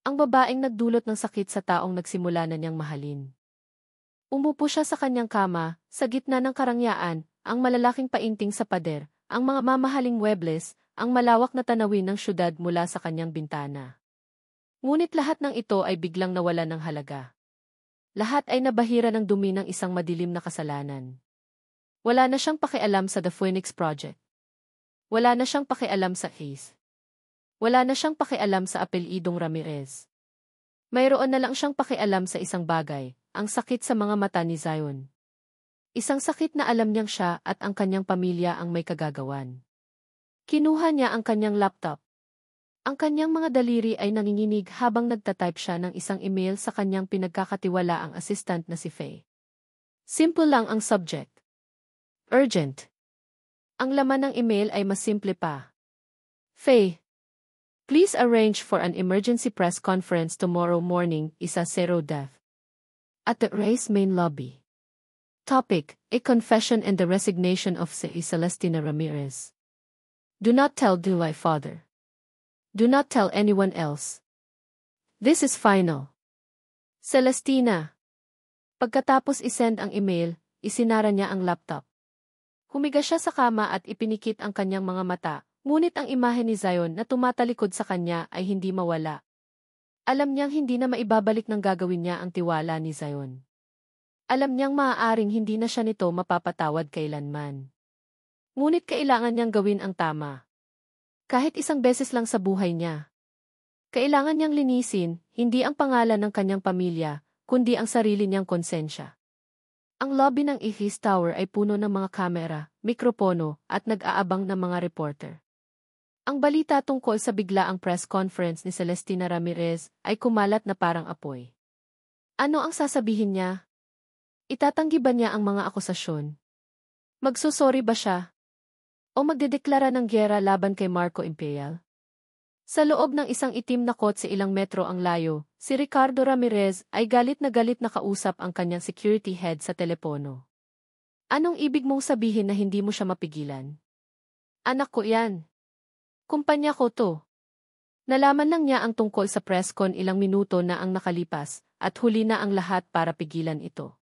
Ang babaeng nagdulot ng sakit sa taong nagsimula na niyang mahalin. Umupo siya sa kanyang kama, sa gitna ng karangyaan, ang malalaking painting sa pader, ang mga mamahaling muebles, ang malawak na tanawin ng syudad mula sa kanyang bintana. Ngunit lahat ng ito ay biglang nawala ng halaga. Lahat ay nabahira ng dumi ng isang madilim na kasalanan. Wala na siyang pakialam sa The Phoenix Project. Wala na siyang pakialam sa Ace. Wala na siyang pakialam sa apelyidong Ramirez. Mayroon na lang siyang pakialam sa isang bagay, ang sakit sa mga mata ni Zion. Isang sakit na alam niyang siya at ang kanyang pamilya ang may kagagawan. Kinuha niya ang kanyang laptop. Ang kanyang mga daliri ay nanginginig habang nagtatype siya ng isang email sa kanyang pinagkakatiwalaang assistant na si Faye. Simple lang ang subject. Urgent. Ang laman ng email ay mas simple pa. Faye, please arrange for an emergency press conference tomorrow morning, 10:00 at the Ray's main lobby. Topic, a confession and the resignation of Celestina Ramirez. Do not tell my father. Do not tell anyone else. This is final. Celestina. Pagkatapos isend ang email, isinara niya ang laptop. Humiga siya sa kama at ipinikit ang kanyang mga mata, ngunit ang imahe ni Zion na tumatalikod sa kanya ay hindi mawala. Alam niyang hindi na maibabalik ng gagawin niya ang tiwala ni Zion. Alam niyang maaaring hindi na siya nito mapapatawad kailanman. Ngunit kailangan niyang gawin ang tama. Kahit isang beses lang sa buhay niya. Kailangan niyang linisin, hindi ang pangalan ng kanyang pamilya, kundi ang sarili niyang konsensya. Ang lobby ng Ace Tower ay puno ng mga kamera, mikropono, at nag-aabang ng mga reporter. Ang balita tungkol sa biglaang press conference ni Celestina Ramirez ay kumalat na parang apoy. Ano ang sasabihin niya? Itatanggi ba niya ang mga akusasyon? Magsusori ba siya? O magdedeklara ng gyera laban kay Marco Imperial? Sa loob ng isang itim na kotse ilang metro ang layo, si Ricardo Ramirez ay galit na kausap ang kanyang security head sa telepono. Anong ibig mong sabihin na hindi mo siya mapigilan? Anak ko yan. Kumpanya ko to. Nalaman lang niya ang tungkol sa press con ilang minuto na ang nakalipas, at huli na ang lahat para pigilan ito.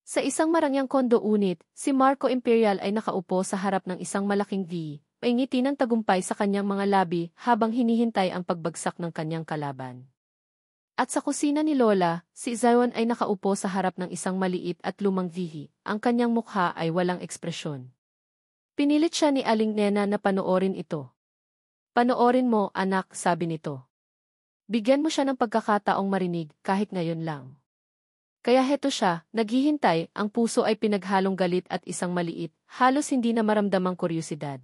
Sa isang marangyang kondo unit, si Marco Imperial ay nakaupo sa harap ng isang malaking V, paingiti ng tagumpay sa kanyang mga labi habang hinihintay ang pagbagsak ng kanyang kalaban. At sa kusina ni Lola, si Zion ay nakaupo sa harap ng isang maliit at lumang V, ang kanyang mukha ay walang ekspresyon. Pinilit siya ni Aling Nena na panoorin ito. Panoorin mo, anak, sabi nito. Bigyan mo siya ng pagkakataong marinig kahit ngayon lang. Kaya heto siya, naghihintay, ang puso ay pinaghalong galit at isang maliit, halos hindi na maramdamang kuryosidad.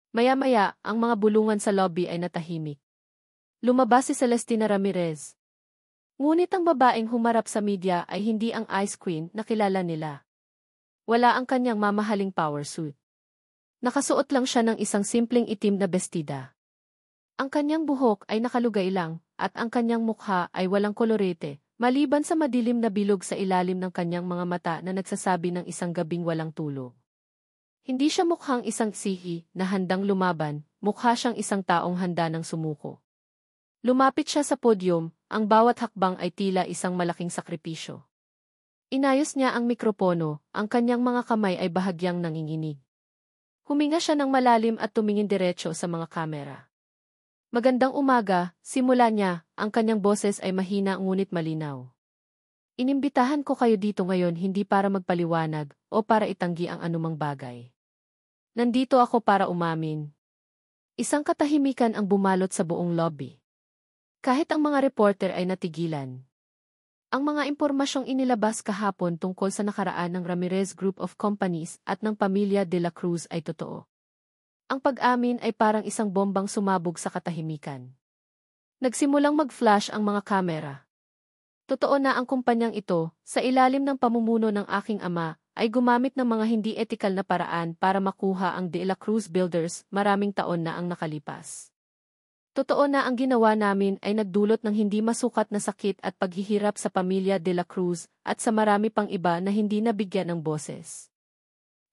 Maya-maya, ang mga bulungan sa lobby ay natahimik. Lumabas si Celestina Ramirez. Ngunit ang babaeng humarap sa media ay hindi ang Ice Queen na kilala nila. Wala ang kanyang mamahaling power suit. Nakasuot lang siya ng isang simpleng itim na bestida. Ang kanyang buhok ay nakalugay lang, at ang kanyang mukha ay walang kolorete, Maliban sa madilim na bilog sa ilalim ng kanyang mga mata na nagsasabi ng isang gabing walang tulog. Hindi siya mukhang isang sihi na handang lumaban, mukha siyang isang taong handa ng sumuko. Lumapit siya sa podyum, ang bawat hakbang ay tila isang malaking sakripisyo. Inayos niya ang mikropono, ang kanyang mga kamay ay bahagyang nanginginig. Huminga siya ng malalim at tumingin diretso sa mga kamera. Magandang umaga, simula niya, ang kanyang boses ay mahina ngunit malinaw. Inimbitahan ko kayo dito ngayon hindi para magpaliwanag o para itanggi ang anumang bagay. Nandito ako para umamin. Isang katahimikan ang bumalot sa buong lobby. Kahit ang mga reporter ay natigilan. Ang mga impormasyong inilabas kahapon tungkol sa nakaraan ng Ramirez Group of Companies at ng pamilya de la Cruz ay totoo. Ang pag-amin ay parang isang bombang sumabog sa katahimikan. Nagsimulang mag-flash ang mga kamera. Totoo na ang kumpanyang ito, sa ilalim ng pamumuno ng aking ama, ay gumamit ng mga hindi etikal na paraan para makuha ang De La Cruz Builders maraming taon na ang nakalipas. Totoo na ang ginawa namin ay nagdulot ng hindi masukat na sakit at paghihirap sa pamilya de la Cruz at sa marami pang iba na hindi nabigyan ng boses.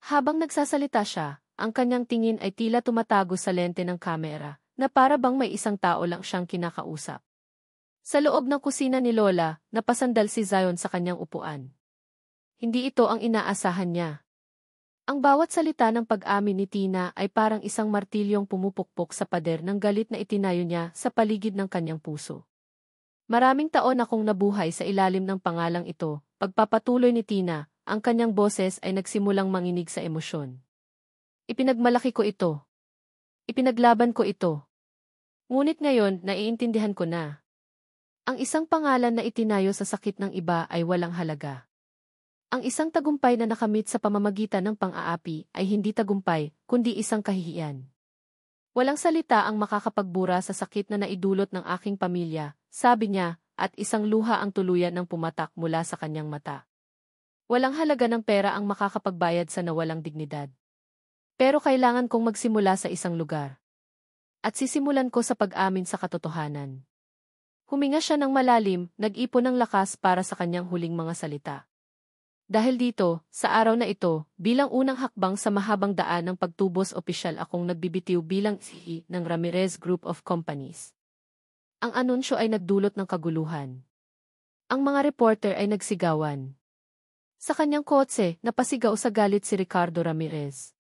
Habang nagsasalita siya, ang kanyang tingin ay tila tumatago sa lente ng kamera, na para bang may isang tao lang siyang kinakausap. Sa loob ng kusina ni Lola, napasandal si Zion sa kanyang upuan. Hindi ito ang inaasahan niya. Ang bawat salita ng pag-amin ni Tina ay parang isang martilyong pumupukpok sa pader ng galit na itinayo niya sa paligid ng kanyang puso. Maraming taon akong nabuhay sa ilalim ng pangalang ito, pagpapatuloy ni Tina, ang kanyang boses ay nagsimulang manginig sa emosyon. Ipinagmalaki ko ito. Ipinaglaban ko ito. Ngunit ngayon, naiintindihan ko na. Ang isang pangalan na itinayo sa sakit ng iba ay walang halaga. Ang isang tagumpay na nakamit sa pamamagitan ng pang-aapi ay hindi tagumpay, kundi isang kahihiyan. Walang salita ang makakapagbura sa sakit na naidulot ng aking pamilya, sabi niya, at isang luha ang tuluyan ng pumatak mula sa kanyang mata. Walang halaga ng pera ang makakapagbayad sa nawalang dignidad. Pero kailangan kong magsimula sa isang lugar. At sisimulan ko sa pag-amin sa katotohanan. Huminga siya ng malalim, nag-ipon ng lakas para sa kanyang huling mga salita. Dahil dito, sa araw na ito, bilang unang hakbang sa mahabang daan ng pagtubos opisyal akong nagbibitiw bilang CEO ng Ramirez Group of Companies. Ang anunsyo ay nagdulot ng kaguluhan. Ang mga reporter ay nagsigawan. Sa kanyang kotse, napasigaw sa galit si Ricardo Ramirez.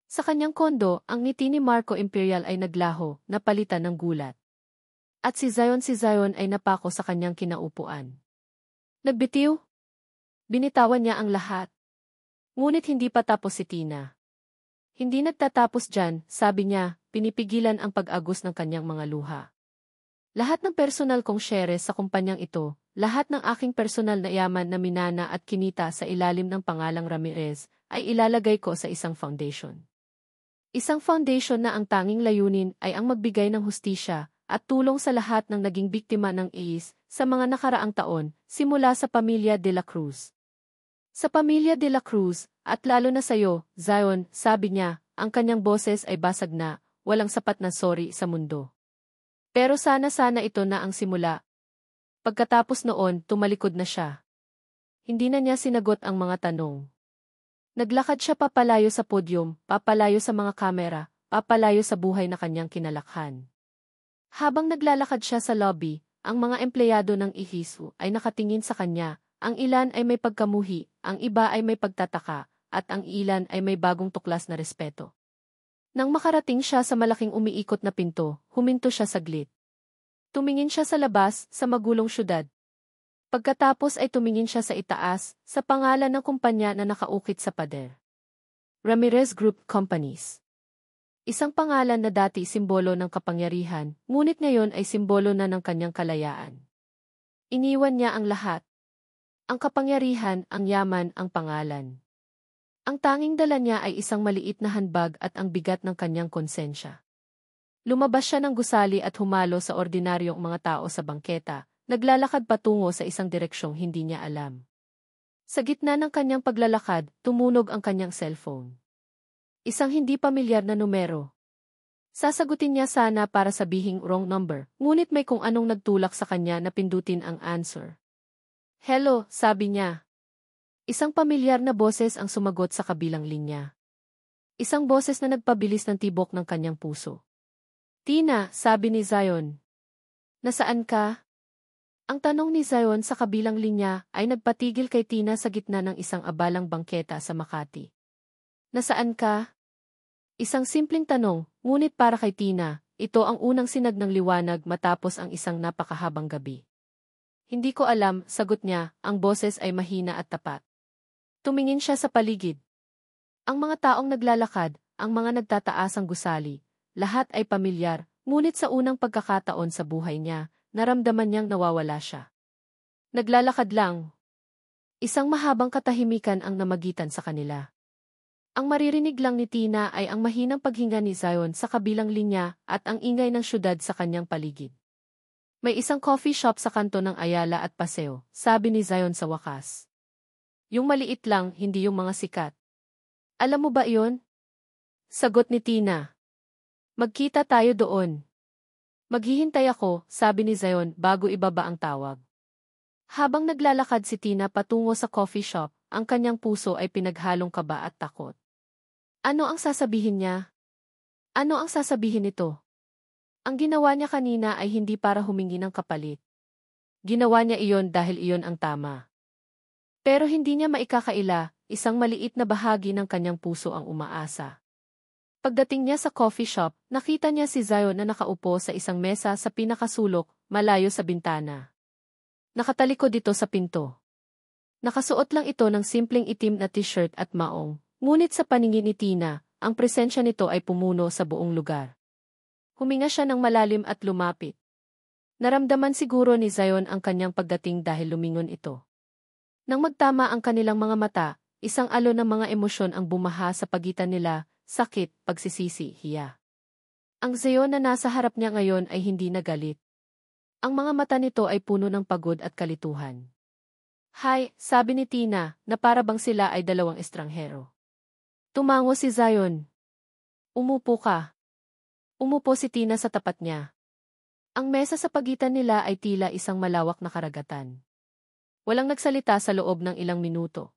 Sa kanyang kondo, ang ngiti ni Marco Imperial ay naglaho, napalitan ng gulat. At si Zion ay napako sa kanyang kinaupuan. Nagbitiw? Binitawan niya ang lahat. Ngunit hindi pa tapos si Tina. Hindi nagtatapos dyan, sabi niya, pinipigilan ang pag-agos ng kanyang mga luha. Lahat ng personal kong shares sa kumpanyang ito, lahat ng aking personal na yaman na minana at kinita sa ilalim ng pangalang Ramirez, ay ilalagay ko sa isang foundation. Isang foundation na ang tanging layunin ay ang magbigay ng hustisya at tulong sa lahat ng naging biktima ng AIDS sa mga nakaraang taon, simula sa pamilya de la Cruz. Sa pamilya de la Cruz, at lalo na sa iyo, Zion, sabi niya, ang kanyang boses ay basag na, walang sapat na sorry sa mundo. Pero sana ito na ang simula. Pagkatapos noon, tumalikod na siya. Hindi na niya sinagot ang mga tanong. Naglakad siya papalayo sa podyum, papalayo sa mga kamera, papalayo sa buhay na kanyang kinalakhan. Habang naglalakad siya sa lobby, ang mga empleyado ng IHISU ay nakatingin sa kanya, ang ilan ay may pagkamuhi, ang iba ay may pagtataka, at ang ilan ay may bagong tuklas na respeto. Nang makarating siya sa malaking umiikot na pinto, huminto siya saglit. Tumingin siya sa labas, sa magulong syudad. Pagkatapos ay tumingin siya sa itaas, sa pangalan ng kumpanya na nakaukit sa pader. Ramirez Group Companies. Isang pangalan na dati simbolo ng kapangyarihan, ngunit ngayon ay simbolo na ng kanyang kalayaan. Iniwan niya ang lahat. Ang kapangyarihan, ang yaman, ang pangalan. Ang tanging dala niya ay isang maliit na handbag at ang bigat ng kanyang konsensya. Lumabas siya ng gusali at humalo sa ordinaryong mga tao sa bangketa, naglalakad patungo sa isang direksyong hindi niya alam. Sa gitna ng kanyang paglalakad, tumunog ang kanyang cellphone. Isang hindi pamilyar na numero. Sasagutin niya sana para sabihing wrong number, ngunit may kung anong nagtulak sa kanya na pindutin ang answer. Hello, sabi niya. Isang pamilyar na boses ang sumagot sa kabilang linya. Isang boses na nagpabilis ng tibok ng kanyang puso. Tina, sabi ni Zion. Nasaan ka? Ang tanong ni Zion sa kabilang linya ay nagpatigil kay Tina sa gitna ng isang abalang bangketa sa Makati. Nasaan ka? Isang simpleng tanong, ngunit para kay Tina, ito ang unang sinag ng liwanag matapos ang isang napakahabang gabi. Hindi ko alam, sagot niya, ang boses ay mahina at tapat. Tumingin siya sa paligid. Ang mga taong naglalakad, ang mga nagtataasang gusali, lahat ay pamilyar, ngunit sa unang pagkakataon sa buhay niya, naramdaman niyang nawawala siya. Naglalakad lang. Isang mahabang katahimikan ang namagitan sa kanila. Ang maririnig lang ni Tina ay ang mahinang paghinga ni Zion sa kabilang linya at ang ingay ng syudad sa kanyang paligid. May isang coffee shop sa kanto ng Ayala at Paseo, sabi ni Zion sa wakas. Yung maliit lang, hindi yung mga sikat. Alam mo ba iyon? Sagot ni Tina. Magkita tayo doon. Maghihintay ako, sabi ni Zion bago ibaba ang tawag. Habang naglalakad si Tina patungo sa coffee shop, ang kanyang puso ay pinaghalong kaba at takot. Ano ang sasabihin niya? Ano ang sasabihin nito? Ang ginawa niya kanina ay hindi para humingi ng kapalit. Ginawa niya iyon dahil iyon ang tama. Pero hindi niya maikakaila, isang maliit na bahagi ng kanyang puso ang umaasa. Pagdating niya sa coffee shop, nakita niya si Zion na nakaupo sa isang mesa sa pinakasulok, malayo sa bintana. Nakatalikod dito sa pinto. Nakasuot lang ito ng simpleng itim na t-shirt at maong, ngunit sa paningin ni Tina, ang presensya nito ay pumuno sa buong lugar. Huminga siya ng malalim at lumapit. Naramdaman siguro ni Zion ang kanyang pagdating dahil lumingon ito. Nang magtama ang kanilang mga mata, isang alon ng mga emosyon ang bumaha sa pagitan nila, sakit, pagsisisi, hiya. Ang Zion na nasa harap niya ngayon ay hindi nagalit. Ang mga mata nito ay puno ng pagod at kalituhan. Hi, sabi ni Tina, na para bang sila ay dalawang estranghero. Tumango si Zion. Umupo ka. Umupo si Tina sa tapat niya. Ang mesa sa pagitan nila ay tila isang malawak na karagatan. Walang nagsalita sa loob ng ilang minuto.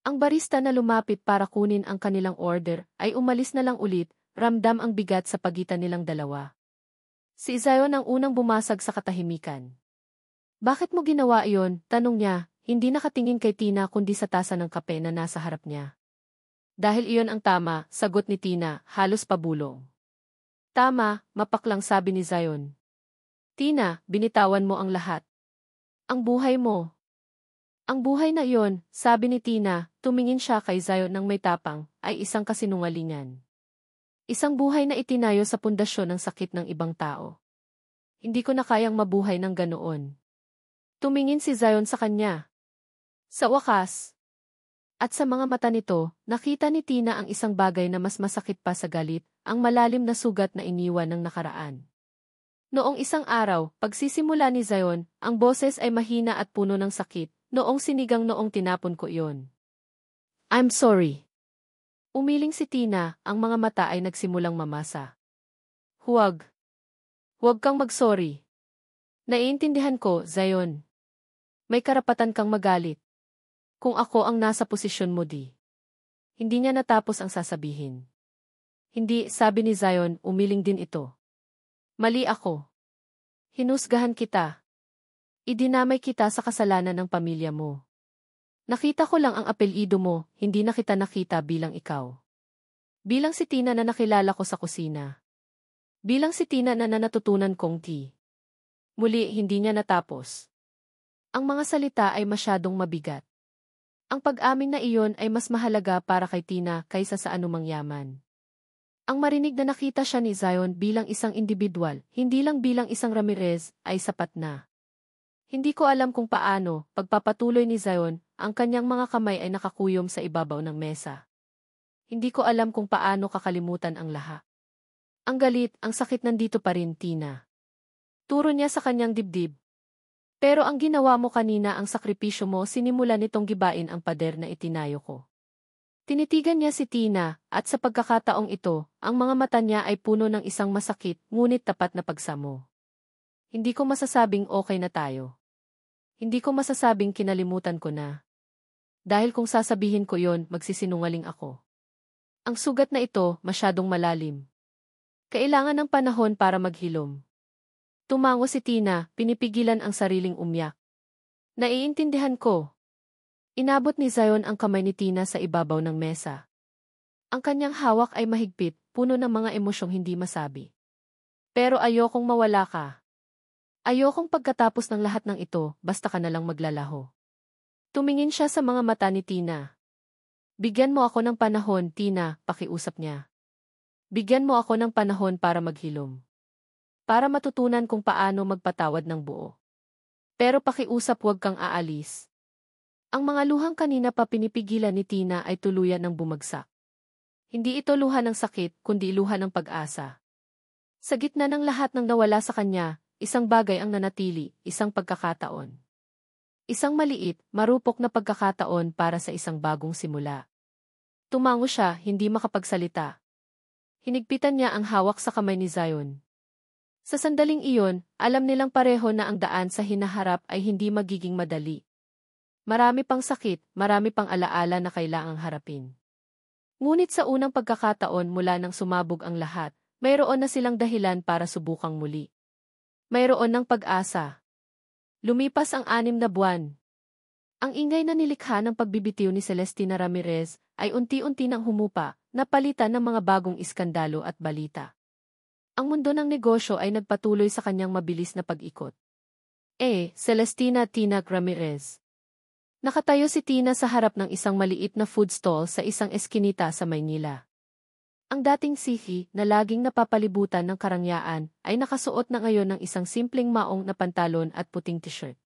Ang barista na lumapit para kunin ang kanilang order ay umalis na lang ulit, ramdam ang bigat sa pagitan nilang dalawa. Si Zion ang unang bumasag sa katahimikan. Bakit mo ginawa iyon? Tanong niya, hindi nakatingin kay Tina kundi sa tasa ng kape na nasa harap niya. Dahil iyon ang tama, sagot ni Tina, halos pabulong. Tama, mapaklang sabi ni Zion. Tina, binitawan mo ang lahat. Ang buhay mo. Ang buhay na iyon, sabi ni Tina, tumingin siya kay Zion ng may tapang, ay isang kasinungalingan. Isang buhay na itinayo sa pundasyon ng sakit ng ibang tao. Hindi ko na kayang mabuhay ng ganoon. Tumingin si Zion sa kanya. Sa wakas. At sa mga mata nito, nakita ni Tina ang isang bagay na mas masakit pa sa galit, ang malalim na sugat na iniwan ng nakaraan. Noong isang araw, pagsisimula ni Zion, ang boses ay mahina at puno ng sakit. Noong sinigang noong tinapon ko iyon. I'm sorry. Umiling si Tina, ang mga mata ay nagsimulang mamasa. Huwag. Huwag kang mag-sorry. Naiintindihan ko, Zion. May karapatan kang magalit. Kung ako ang nasa posisyon mo di. Hindi niya natapos ang sasabihin. Hindi, sabi ni Zion, umiling din ito. Mali ako. Hinusgahan kita. Idinamay kita sa kasalanan ng pamilya mo. Nakita ko lang ang apelyido mo, hindi na kita nakita bilang ikaw. Bilang si Tina na nakilala ko sa kusina. Bilang si Tina na natutunan kong tea. Muli, hindi niya natapos. Ang mga salita ay masyadong mabigat. Ang pag-amin na iyon ay mas mahalaga para kay Tina kaysa sa anumang yaman. Ang marinig na nakita siya ni Zion bilang isang individual, hindi lang bilang isang Ramirez, ay sapat na. Hindi ko alam kung paano, pagpapatuloy ni Zion, ang kanyang mga kamay ay nakakuyom sa ibabaw ng mesa. Hindi ko alam kung paano kakalimutan ang lahat. Ang galit, ang sakit nandito pa rin, Tina. Turo niya sa kanyang dibdib. Pero ang ginawa mo kanina, ang sakripisyo mo, sinimula nitong gibain ang pader na itinayo ko. Tinitigan niya si Tina, at sa pagkakataong ito, ang mga mata niya ay puno ng isang masakit, ngunit tapat na pagsamo. Hindi ko masasabing okay na tayo. Hindi ko masasabing kinalimutan ko na. Dahil kung sasabihin ko yon, magsisinungaling ako. Ang sugat na ito, masyadong malalim. Kailangan ng panahon para maghilom. Tumango si Tina, pinipigilan ang sariling umyak. Naiintindihan ko. Inabot ni Zion ang kamay ni Tina sa ibabaw ng mesa. Ang kanyang hawak ay mahigpit, puno ng mga emosyong hindi masabi. Pero ayokong mawala ka. Ayokong pagkatapos ng lahat ng ito, basta ka na lang maglalaho. Tumingin siya sa mga mata ni Tina. Bigyan mo ako ng panahon, Tina, pakiusap niya. Bigyan mo ako ng panahon para maghilom. Para matutunan kung paano magpatawad ng buo. Pero pakiusap, huwag kang aalis. Ang mga luhang kanina pa pinipigilan ni Tina ay tuluyan ng bumagsak. Hindi ito luha ng sakit, kundi luha ng pag-asa. Sa gitna ng lahat ng nawala sa kanya, isang bagay ang nanatili, isang pagkakataon. Isang maliit, marupok na pagkakataon para sa isang bagong simula. Tumango siya, hindi makapagsalita. Hinigpitan niya ang hawak sa kamay ni Zion. Sa sandaling iyon, alam nilang pareho na ang daan sa hinaharap ay hindi magiging madali. Marami pang sakit, marami pang alaala na kailangang harapin. Ngunit sa unang pagkakataon mula nang sumabog ang lahat, mayroon na silang dahilan para subukang muli. Mayroon ng pag-asa. Lumipas ang 6 na buwan. Ang ingay na nilikha ng pagbibitiw ni Celestina Ramirez ay unti-unti nang humupa, napalitan ng mga bagong iskandalo at balita. Ang mundo ng negosyo ay nagpatuloy sa kanyang mabilis na pag-ikot. Celestina Tina Ramirez. Nakatayo si Tina sa harap ng isang maliit na food stall sa isang eskinita sa Maynila. Ang dating sihi na laging napapalibutan ng karangyaan ay nakasuot na ngayon ng isang simpleng maong na pantalon at puting t-shirt.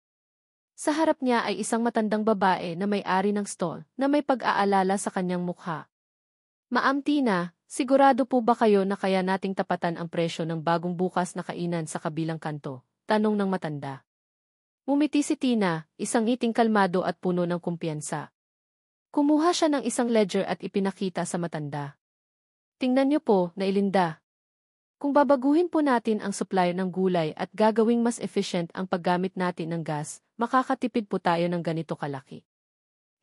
Sa harap niya ay isang matandang babae na may-ari ng stall na may pag-aalala sa kanyang mukha. Ma'am Tina, sigurado po ba kayo na kaya nating tapatan ang presyo ng bagong bukas na kainan sa kabilang kanto? Tanong ng matanda. Ngumiti si Tina, isang ngiting kalmado at puno ng kumpiyansa. Kumuha siya ng isang ledger at ipinakita sa matanda. Tingnan niyo po, Nailinda. Kung babaguhin po natin ang supply ng gulay at gagawing mas efficient ang paggamit natin ng gas, makakatipid po tayo ng ganito kalaki.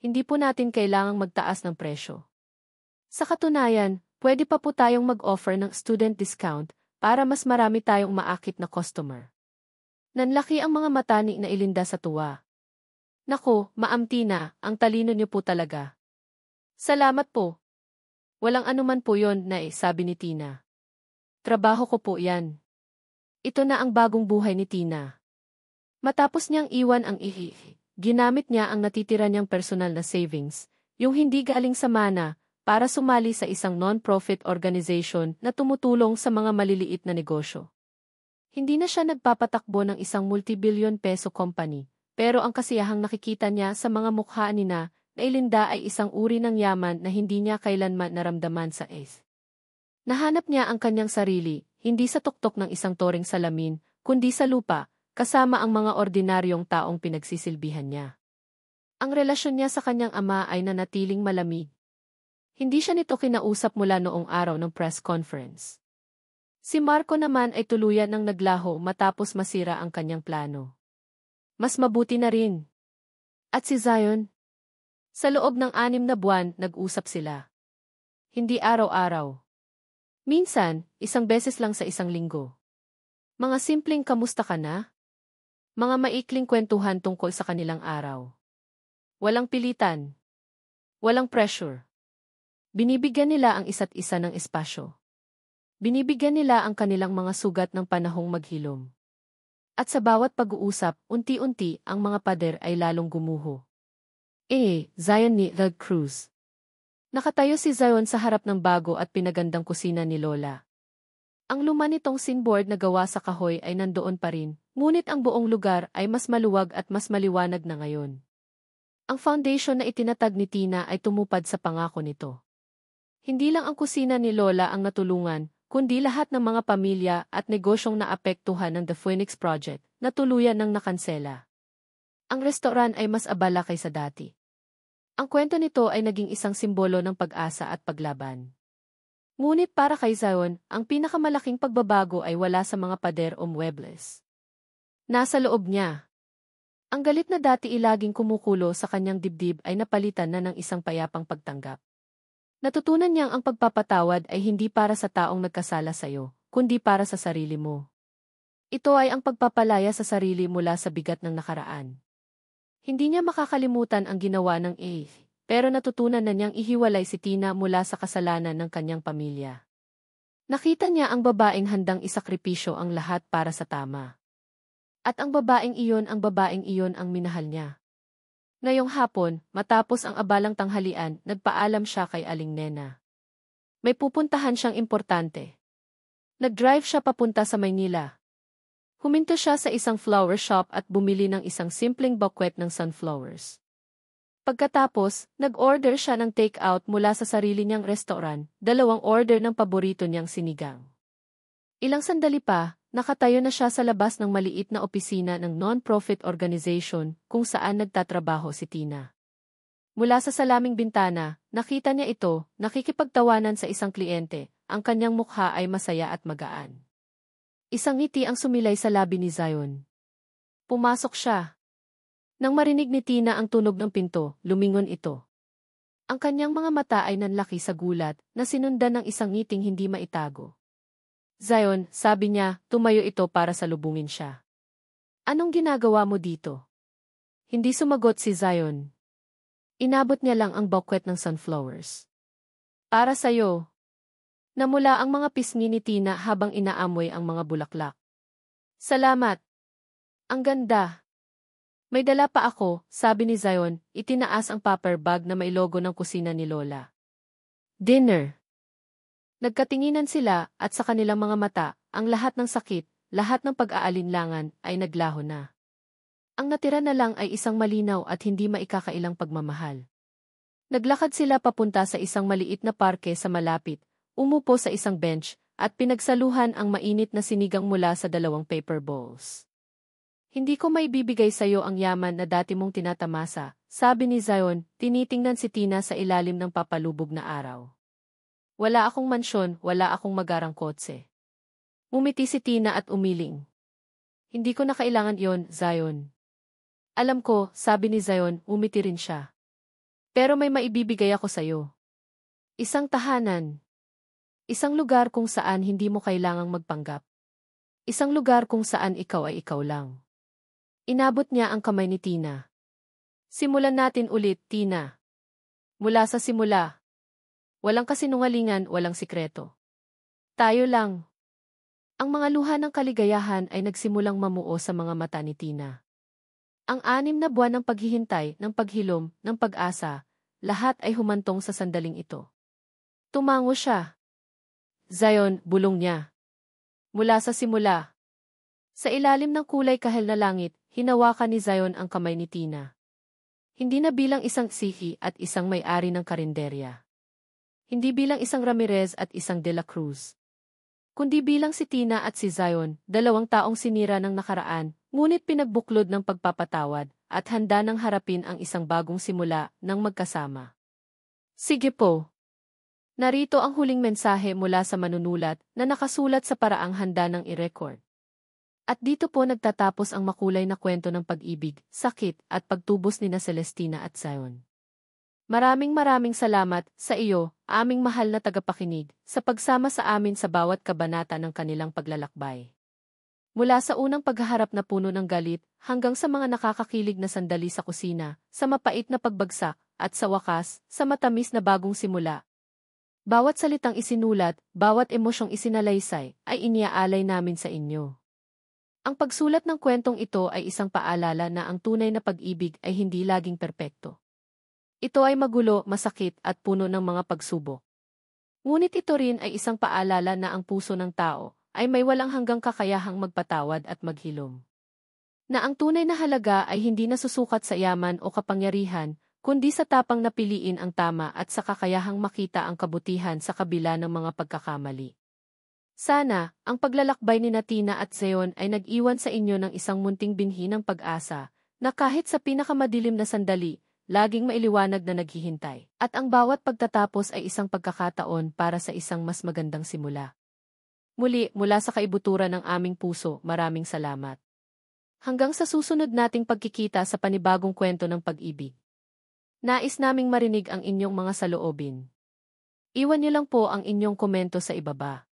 Hindi po natin kailangang magtaas ng presyo. Sa katunayan, pwede pa po tayong mag-offer ng student discount para mas marami tayong maakit na customer. Nanlaki ang mga mata ni Nailinda sa tuwa. Nako, Ma'am Tina, ang talino niyo po talaga. Salamat po. Walang anuman po yon, sabi ni Tina. Trabaho ko po yan. Ito na ang bagong buhay ni Tina. Matapos niyang iwan ang ginamit niya ang natitira niyang personal na savings, yung hindi galing sa mana, para sumali sa isang non-profit organization na tumutulong sa mga maliliit na negosyo. Hindi na siya nagpapatakbo ng isang multi-billion peso company, pero ang kasiyahang nakikita niya sa mga mukha ni Nailinda ay isang uri ng yaman na hindi niya kailanman naramdaman sa Nahanap niya ang kanyang sarili, hindi sa tuktok ng isang toring salamin, kundi sa lupa, kasama ang mga ordinaryong taong pinagsisilbihan niya. Ang relasyon niya sa kanyang ama ay nanatiling malamig. Hindi siya nito kinausap mula noong araw ng press conference. Si Marco naman ay tuluyan ng naglaho matapos masira ang kanyang plano. Mas mabuti na rin. At si Zion? Sa loob ng 6 na buwan, nag-usap sila. Hindi araw-araw. Minsan, isang beses lang sa isang linggo. Mga simpleng kamusta ka na? Mga maikling kwentuhan tungkol sa kanilang araw. Walang pilitan. Walang pressure. Binibigyan nila ang isa't isa ng espasyo. Binibigyan nila ang kanilang mga sugat ng panahong maghilom. At sa bawat pag-uusap, unti-unti ang mga pader ay lalong gumuho. Zion ni The Cruz. Nakatayo si Zion sa harap ng bago at pinagandang kusina ni Lola. Ang luma nitong sinboard na gawa sa kahoy ay nandoon pa rin, ngunit ang buong lugar ay mas maluwag at mas maliwanag na ngayon. Ang foundation na itinatag ni Tina ay tumupad sa pangako nito. Hindi lang ang kusina ni Lola ang natulungan, kundi lahat ng mga pamilya at negosyong naapektuhan ng The Phoenix Project na tuluyan ng nakansela. Ang restoran ay mas abala kaysa dati. Ang kwento nito ay naging isang simbolo ng pag-asa at paglaban. Ngunit para kay Zion, ang pinakamalaking pagbabago ay wala sa mga pader o muebles. Nasa loob niya. Ang galit na dati ilaging kumukulo sa kanyang dibdib ay napalitan na ng isang payapang pagtanggap. Natutunan niyang ang pagpapatawad ay hindi para sa taong nagkasala sa'yo, kundi para sa sarili mo. Ito ay ang pagpapalaya sa sarili mula sa bigat ng nakaraan. Hindi niya makakalimutan ang ginawa ng A, pero natutunan na niyang ihiwalay si Tina mula sa kasalanan ng kanyang pamilya. Nakita niya ang babaeng handang isakripisyo ang lahat para sa tama. At ang babaeng iyon ang minahal niya. Ngayong hapon, matapos ang abalang tanghalian, nagpaalam siya kay Aling Nena. May pupuntahan siyang importante. Nag-drive siya papunta sa Maynila. Huminto siya sa isang flower shop at bumili ng isang simpleng bouquet ng sunflowers. Pagkatapos, nag-order siya ng take-out mula sa sarili niyang restaurant, 2 order ng paborito niyang sinigang. Ilang sandali pa, nakatayo na siya sa labas ng maliit na opisina ng non-profit organization kung saan nagtatrabaho si Tina. Mula sa salaming bintana, nakita niya ito, nakikipagtawanan sa isang kliyente, ang kanyang mukha ay masaya at magaan. Isang ngiti ang sumilay sa labi ni Zion. Pumasok siya. Nang marinig ni Tina ang tunog ng pinto, lumingon ito. Ang kanyang mga mata ay nanlaki sa gulat, na sinundan ng isang ngiting hindi maitago. Zion, sabi niya, tumayo ito para salubungin siya. Anong ginagawa mo dito? Hindi sumagot si Zion. Inabot niya lang ang bouquet ng sunflowers. Para sa'yo. Namula ang mga pisngi ni Tina habang inaamoy ang mga bulaklak. Salamat. Ang ganda. May dala pa ako, sabi ni Zion, itinaas ang paper bag na may logo ng kusina ni Lola. Dinner. Nagkatinginan sila at sa kanilang mga mata, ang lahat ng sakit, lahat ng pag-aalinlangan ay naglaho na. Ang natira na lang ay isang malinaw at hindi maikakailang pagmamahal. Naglakad sila papunta sa isang maliit na parke sa malapit, umupo sa isang bench, at pinagsaluhan ang mainit na sinigang mula sa 2 paper bowls. Hindi ko maibibigay sa iyo ang yaman na dati mong tinatamasa, sabi ni Zion, tinitingnan si Tina sa ilalim ng papalubog na araw. Wala akong mansyon, wala akong magarang kotse. Umiti si Tina at umiling. Hindi ko na kailangan yon, Zion. Alam ko, sabi ni Zion, umiti rin siya. Pero may maibibigay ako sa iyo. Isang tahanan. Isang lugar kung saan hindi mo kailangang magpanggap. Isang lugar kung saan ikaw ay ikaw lang. Inabot niya ang kamay ni Tina. Simulan natin ulit, Tina. Mula sa simula. Walang kasinungalingan, walang sikreto. Tayo lang. Ang mga luha ng kaligayahan ay nagsimulang mamuo sa mga mata ni Tina. Ang 6 na buwan ng paghihintay, ng paghilom, ng pag-asa, lahat ay humantong sa sandaling ito. Tumango siya. Zion, bulong niya. Mula sa simula. Sa ilalim ng kulay kahel na langit, hinawakan ni Zion ang kamay ni Tina. Hindi na bilang isang sihi at isang may-ari ng karinderya. Hindi bilang isang Ramirez at isang De La Cruz. Kundi bilang si Tina at si Zion, 2 taong sinira ng nakaraan, ngunit pinagbuklod ng pagpapatawad, at handa ng harapin ang isang bagong simula ng magkasama. Sige po. Narito ang huling mensahe mula sa manunulat na nakasulat sa paraang handa ng i-record. At dito po nagtatapos ang makulay na kwento ng pag-ibig, sakit at pagtubos ni na Celestina at Zion. Maraming salamat sa iyo, aming mahal na tagapakinig, sa pagsama sa amin sa bawat kabanata ng kanilang paglalakbay. Mula sa unang paghaharap na puno ng galit, hanggang sa mga nakakakilig na sandali sa kusina, sa mapait na pagbagsak, at sa wakas, sa matamis na bagong simula. Bawat salitang isinulat, bawat emosyong isinalaysay, ay iniaalay namin sa inyo. Ang pagsulat ng kwentong ito ay isang paalala na ang tunay na pag-ibig ay hindi laging perpekto. Ito ay magulo, masakit at puno ng mga pagsubok. Ngunit ito rin ay isang paalala na ang puso ng tao ay may walang hanggang kakayahang magpatawad at maghilom. Na ang tunay na halaga ay hindi nasusukat sa yaman o kapangyarihan, kundi sa tapang na piliin ang tama at sa kakayahang makita ang kabutihan sa kabila ng mga pagkakamali. Sana, ang paglalakbay ni Tina at Zion ay nag-iwan sa inyo ng isang munting binhi ng pag-asa, na kahit sa pinakamadilim na sandali, laging mailiwanag na naghihintay, at ang bawat pagtatapos ay isang pagkakataon para sa isang mas magandang simula. Muli, mula sa kaibuturan ng aming puso, maraming salamat. Hanggang sa susunod nating pagkikita sa panibagong kwento ng pag-ibig. Nais naming marinig ang inyong mga saloobin. Iwan niyo lang po ang inyong komento sa ibaba.